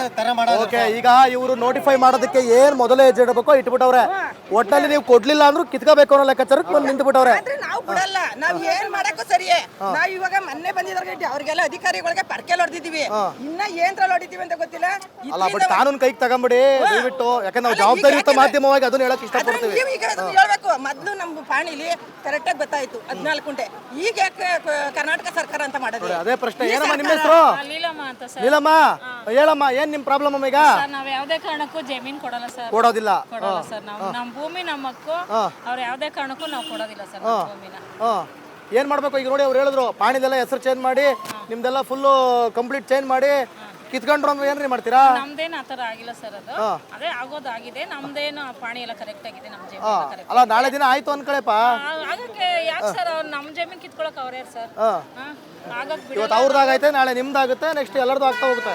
A: ಓಕೆ, ಈಗ ಇವರು ನೋಟಿಫೈ ಮಾಡೋದಕ್ಕೆ ಏನ್ ಮೊದಲೇ ಹೆಜ್ಜೆ ಇಡಬೇಕೋ ಇಟ್ಬಿಟ್ಟವ್ರೆ. ಒಟ್ಟಲ್ಲಿ ನೀವು ಕೊಡ್ಲಿಲ್ಲ ಅಂದ್ರೂ ಕಿತ್ಕೋಬೇಕು ಅನ್ನೋ ಲೆಕ್ಕಾಚಾರಕ್ಕೆ ಬಂದು ನಿಂತು ಬಿಟ್ಟವ್ರೆ.
D: ನಾವು ಬಿಡಲ್ಲ, ನಾವ್ ಏನ್ ಮಾಡಕ್ಕೂ ಸರಿಯೇ. ನಾವ್ ಇವಾಗ ಮೊನ್ನೆ ಬಂದಿದ್ರೆ ಅವ್ರಿಗೆಲ್ಲ ಅಧಿಕಾರಿಗಳಿಗೆ ಪರ್ಕೆಲ್ ಹೊಡೆದಿದೀವಿ, ಇನ್ನ ಏನ್ರಲ್ಲಿ ಹೊಡಿತೀವಿ ಅಂತ ಗೊತ್ತಿಲ್ಲ.
A: ಅಲ್ಲ, ಬಟ್ ಕಾನೂನು ಕೈಗೆ ತಗೊಂಬಿಡಿ ದಯವಿಟ್ಟು, ಯಾಕಂದ್ರೆ ನಾವು ಜವಾಬ್ದಾರಿಯುತ ಮಾಧ್ಯಮವಾಗಿ ಅದನ್ನ ಹೇಳಕ್ ಇಷ್ಟಪಡ್ತೀವಿ.
D: ಈಗ ಹೇಳ್ಬೇಕು, ಮೊದ್ಲು ನಮ್ ಪಾಣಿಲಿ ಕರೆಕ್ಟ್ ಆಗಿ ಗೊತ್ತಾಯ್ತು 14 ಗುಂಟೆ, ಈಗ ಯಾಕೆ ಕರ್ನಾಟಕ ಸರ್ಕಾರ ಅಂತ ಮಾಡೋದು?
A: ಅದೇ ಪ್ರಶ್ನೆ. ಏನಮ್ಮ ನಿಮ್ಮ ಹೆಸರು?
L: ಲೀಲಮ್ಮ ಅಂತ ಸರ್.
A: ನೀಲಮ್ಮ, ಹೇಳಮ್ಮ, ಏನ್ ನಿಮ್ ಪ್ರಾಬ್ಲಮ್ ಅಮ್ಮ? ಈಗ
L: ನಾವ್ ಯಾವ್ದೇ ಕಾರಣಕ್ಕೂ ಜಮೀನ್ ಕೊಡಲ್ಲ ಸರ್.
A: ಕೊಡೋದಿಲ್ಲ
L: ಸರ್. ನಾವು ನಮ್ ಭೂಮಿ ನಮ್ಮ ಹಕ್ಕು, ಅವ್ರ ಯಾವ್ದೇ ಕಾರಣಕ್ಕೂ ನಾವು ಕೊಡೋದಿಲ್ಲ ಸರ್ ಭೂಮಿನ.
A: ಏನ್ ಮಾಡ್ಬೇಕು ಈಗ? ನೋಡಿ, ಅವ್ರು ಹೇಳಿದ್ರು ಪಾಣಿದೆಲ್ಲ ಹೆಸರು ಚೇಂಜ್ ಮಾಡಿ, ನಿಮ್ದೆಲ್ಲ ಫುಲ್ಲು ಕಂಪ್ಲೀಟ್ ಚೇಂಜ್ ಮಾಡಿ ಕಿತ್ಕೊಂಡ್ರು ಅಂದ್ರೆ ಏನ್ರಿ ಮಾಡ್ತೀರಾ?
L: ನಮ್ದೇನು ಆತರ ಆಗಿಲ್ಲ ಸರ್, ಅದು ಅದೇ ಆಗೋದಾಗಿದೆ. ನಮ್ದೇನು ಪಾಣಿ ಎಲ್ಲ ಕರೆಕ್ಟ್ ಆಗಿದೆ, ನಮ್ ಜಮೀನ್ ಕರೆಕ್ಟ್.
A: ಅಲ್ಲ, ನಾಳೆ ದಿನ ಆಯ್ತು ಅನ್ಕಳೆಪ್ಪ.
L: ಆಗಕ್ಕೆ ಯಾಕೆ ಸರ್? ಅವ್ರು ನಮ್ ಜಮೀನ್ ಕಿತ್ಕೊಳಕ್ ಅವ್ರ ಸರ್.
A: ಇವತ್ತು ಅವ್ರದ್ದಾಗೈತೆ, ನಾಳೆ ನಿಮ್ದಾಗುತ್ತೆ, ನೆಕ್ಸ್ಟ್ ಎಲ್ಲರದು ಆಗ್ತಾ ಹೋಗುತ್ತೆ.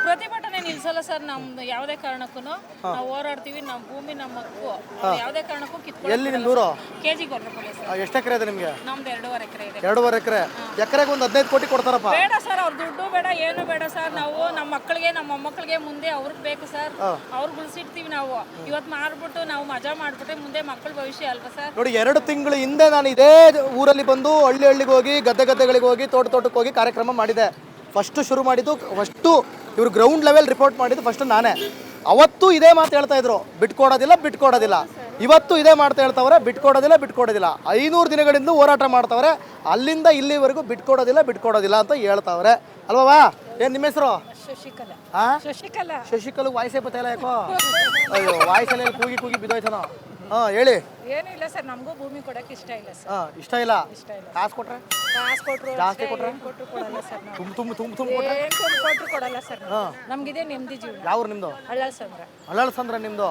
L: ಪ್ರತಿಭಟನೆ ನಿಲ್ಸಲ್ಲ ಸರ್. ನಮ್ದು ಯಾವ್ದೇ ಕಾರಣಕ್ಕೂ ನಾವು ಹೋರಾಡ್ತೀವಿ. ನಮ್ ಭೂಮಿ ನಮ್ಮ ಹಕ್ಕು, ಯಾವ್ದೇ ಕಾರಣಕ್ಕೂ ಕಿತ್ಕೊಳ್ಳಿ.
A: ಎಲ್ಲಿ ನಿಮ್ ಊರು?
L: KG Kodrapalli sir.
A: ಎಷ್ಟು ಎಕರೆ ಇದೆ ನಿಮ್ಗೆ?
L: ನಮ್ದು 2.5 ಎಕರೆ ಇದೆ.
A: 2.5 ಎಕರೆ. ಎಕರೆಗೆ ಒಂದು 15 ಕೋಟಿ ಕೊಡ್ತಾರಪ್ಪ.
L: ಬೇಡ ಸರ್, ಅವ್ರ ದುಡ್ಡು ಬೇಡ, ಏನು ಬೇಡ ಸರ್. ನಾವು ನಮ್ಮ ಮಕ್ಕಳಿಗೆ, ನಮ್ಮ ಮೊಮ್ಮಕ್ಕಳಿಗೆ ಮುಂದೆ ಅವ್ರಿಗೆ ಬೇಕು ಸರ್. ಅವ್ರಿಗೆ ಉಳಿಸಿಡ್ತೀವಿ ನಾವು. ಇವತ್ತು ಮಾರ್ಬಿಟ್ಟು ನಾವು ಮಜಾ ಮಾಡ್ಬಿಟ್ರೆ ಮುಂದೆ ಮಕ್ಕಳ ಭವಿಷ್ಯ ಅಲ್ವಾ ಸರ್?
A: ನೋಡಿ, 2 ತಿಂಗಳು ಹಿಂದೆ ನಾನು ಇದೇ ಊರಲ್ಲಿ ಬಂದು ಹಳ್ಳಿಗೆ ಹೋಗಿ ಗದ್ದೆಗಳಿಗೆ ಹೋಗಿ ತೋಟಕ್ಕೆ ಹೋಗಿ ಕಾರ್ಯಕ್ರಮ ಮಾಡಿದೆ. ಫಸ್ಟ್ ಶುರು ಮಾಡಿದ್ದು, ಫಸ್ಟು ಇವರು ಗ್ರೌಂಡ್ ಲೆವೆಲ್ ರಿಪೋರ್ಟ್ ಮಾಡಿದ್ದು ಫಸ್ಟ್ ನಾನೇ. ಅವತ್ತು ಇದೇ ಮಾತು ಹೇಳ್ತಾ ಇದ್ರು, ಬಿಟ್ಕೊಡೋದಿಲ್ಲ. ಇವತ್ತು ಇದೇ ಮಾಡ್ತಾ ಹೇಳ್ತಾವ್ರೆ, ಬಿಟ್ಕೊಡೋದಿಲ್ಲ. 500 ದಿನಗಳಿಂದ ಹೋರಾಟ ಮಾಡ್ತಾವ್ರೆ, ಅಲ್ಲಿಂದ ಇಲ್ಲಿವರೆಗೂ ಬಿಟ್ಕೊಡೋದಿಲ್ಲ ಅಂತ ಹೇಳ್ತಾವ್ರೆ ಅಲ್ವಾ? ಏನ್ ನಿಮ್ಮ ಹೆಸರು? ಶಶಿಕಲಾ. ವಾಯ್ಸೇ ಬತ್ತಾಯಿಲ್ಲ ಯಾಕೋ? ಅಯ್ಯೋ, ವಾಯ್ಸಲ್ಲಿ ಕೂಗಿ ಬಿದ್ದೋಯ್ತಾನೋ. ಹೇಳಿ.
F: ಏನಿಲ್ಲ ಸರ್, ನಮಗೂ ಭೂಮಿ ಕೊಡಕ್ಕೆ ಇಷ್ಟ ಇಲ್ಲ ಸರ್.
A: ಇಷ್ಟ ಇಲ್ಲ. ಕಾಸು ಕೊಟ್ರೆ ಜಾಸ್ತಿ ಕೊಟ್ರೆ
F: ಕೊಡಲ್ಲ ಸರ್.
A: ತುಂಬ ಕೊಟ್ರೆ
F: ಕೊಟ್ರು ಕೊಡಲ್ಲ ಸರ್. ನಮ್ಗಿದೆ ನೆಮ್ಮದಿ ಜೀವನ.
A: ಯಾವ ನಿಮ್ದು? ಹಳ್ಳಸಂದ್ರ. ನಿಮ್ದು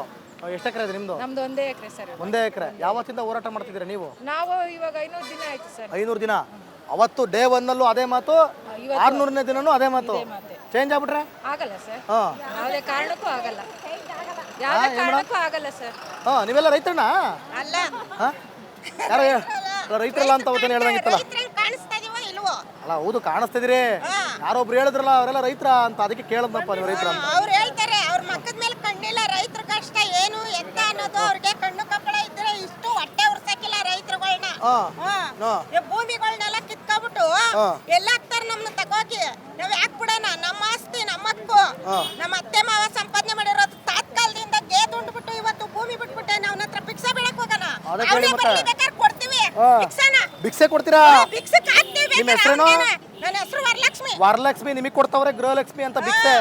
A: ಎಷ್ಟು ಎಕರೆ ಇದೆ ನಿಮ್ದು?
F: ನಮ್ದು 1 ಎಕರೆ ಸರ್.
A: 1 ಎಕರೆ. ಯಾವತ್ತಿಂದ ಹೋರಾಟ ಮಾಡ್ತಿದ್ದೀರಾ ನೀವು?
F: ನಾವು ಇವಾಗ 500 ದಿನ ಆಯ್ತು ಸರ್.
A: 500 ದಿನ. ಅವತ್ತು ಡೇ 1 ಅದೇ ಮಾತು, 600ನೇ ದಿನನೂ ಅದೇ ಮಾತು. ಚೇಂಜ್ ಆಗ್ಬಿಟ್ರೆ
F: ಆಗಲ್ಲ ಸರ್. ಯಾವುದೇ ಕಾರಣಕ್ಕೂ ಆಗಲ್ಲ ಸರ್.
A: ನೀವೆಲ್ಲ ರೈತರಣ್ಣ?
G: ಅಲ್ಲ,
A: ಯಾರು ರೈತರಲ್ಲ ಅಂತ ಅವತ್ತೇನು ಹೇಳ್ದಂಗಿತ್ತಲ್ಲ? ಅಲ್ಲ, ಹೌದು, ಕಾಣಿಸ್ತಿದ್ರಿ. ಯಾರೊಬ್ರು ಹೇಳಿದ್ರಲ್ಲ, ಅವರೆಲ್ಲ ರೈತರ ಅಂತ, ಅದಕ್ಕೆ ಕೇಳದ್ನಪ್ಪ ನೀವು ರೈತರ ಅಂತ.
G: ಅವ್ರು ಹೇಳ್ತಾರೆ, ಅವ್ರ ಮಕ್ಕದ ಮೇಲೆ ಕಣ್ಣಿಲ್ಲ, ರೈತರ ಕಷ್ಟ ಏನು ಎತ್ತ ಅನ್ನೋದು ಅವ್ರಿಗೆ ಕಣ್ಣು ಕಪ್ಪಳ ಇದ್ರೆ ಇಷ್ಟು ಹೊಟ್ಟೆ ಉರ್ಸಕ್ಕಿಲ್ಲ ರೈತರುಗಳನ್ನ. ಭೂಮಿಗಳನ್ನೆಲ್ಲ ಕಿತ್ಕೊಬಿಟ್ಟು ಎಲ್ಲ ಹಾಕ್ತಾರ ನಮ್ನ ತಗೋಗಿ. ನಾವ್ ಯಾಕೆ ಬಿಡೋಣ? ನಮ್ಮ ಆಸ್ತಿ ನಮ್ಮ ಹಕ್ಕು, ನಮ್ಮ ಅತ್ತೆ ಮಾವ ಸಂಪಾದನೆ ಮಾಡಿರೋದು ತಾತ್ಕಾಲದಿಂದ ಗೇದ್ ಉಂಡ್ಬಿಟ್ಟು ಇವತ್ತು ಭೂಮಿ ಬಿಟ್ಬಿಟ್ಟೆ ನಾವ್ ಹತ್ರ ಭಿಕ್ಷೆ ಬೆಳಕ್ ಹೋಗೋಣ. ಬೇಕಾದ್ರೆ ಕೊಡ್ತೀವಿ ಭಿಕ್ಷಾನ.
A: ಭಿಕ್ಷೆ ಕೊಡ್ತೀರಾ?
G: ಭಿಕ್ಷಕ್ ಹಾಕ್ತೀವಿ.
A: ನಿಮ್ಮ ಹೆಸರೇನು?
G: ನನ್ನ ಹೆಸರು ವರಲಕ್ಷ್ಮಿ.
A: ವರಲಕ್ಷ್ಮಿ ನಿಮಗೆ ಕೊಡ್ತಾವ್ರೆ ಗೃಹಲಕ್ಷ್ಮಿ ಅಂತ ಭಿಕ್ಷೆ.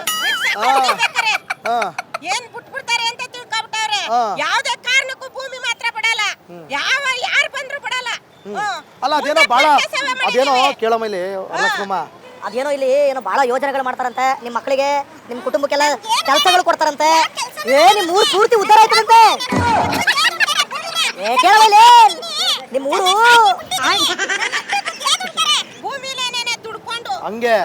G: ಏನ್ ಬಿಟ್ಬಿಡ್ತಾರೆ ಅಂತ ತಿಳ್ಕೊಬಿಟ್ಟವ್ರೆ. ಯಾವ್ದೇ ಕಾರಣಕ್ಕೂ ಭೂಮಿ ಮಾತ್ರ ಬಿಡಲ್ಲ, ಯಾರು ಬಂದ್ರು ಬಿಡಲ್ಲ.
A: ಅಲ್ಲ ಅದೇನೋ ಬಾಳ ಅದೇನೋ ಕೇಳೋ ಮೇಲೆ ವರಲಕ್ಷ್ಮಮ್ಮ
H: ಅದೇನೋ ಇಲ್ಲಿ ಏನೋ ಬಹಳ ಯೋಜನೆಗಳು ಮಾಡ್ತಾರಂತೆ, ನಿಮ್ಮ ಮಕ್ಕಳಿಗೆ ನಿಮ್ಮ ಕುಟುಂಬಕ್ಕೆಲ್ಲ ಕೆಲಸಗಳು ಕೊಡ್ತಾರಂತೆ. ನಿಮ್ಮ ಊರು ಪೂರ್ತಿ ಉದ್ಧಾರ ಆಯ್ತದಂತೆ. ಕೇಳವಲ್ಲಿ ನಿಮ್ಮ ಊರು
G: ಭೂಮಿಲೇನೆ ದುಡ್ಕೊಂಡು
A: ಹಂಗೆ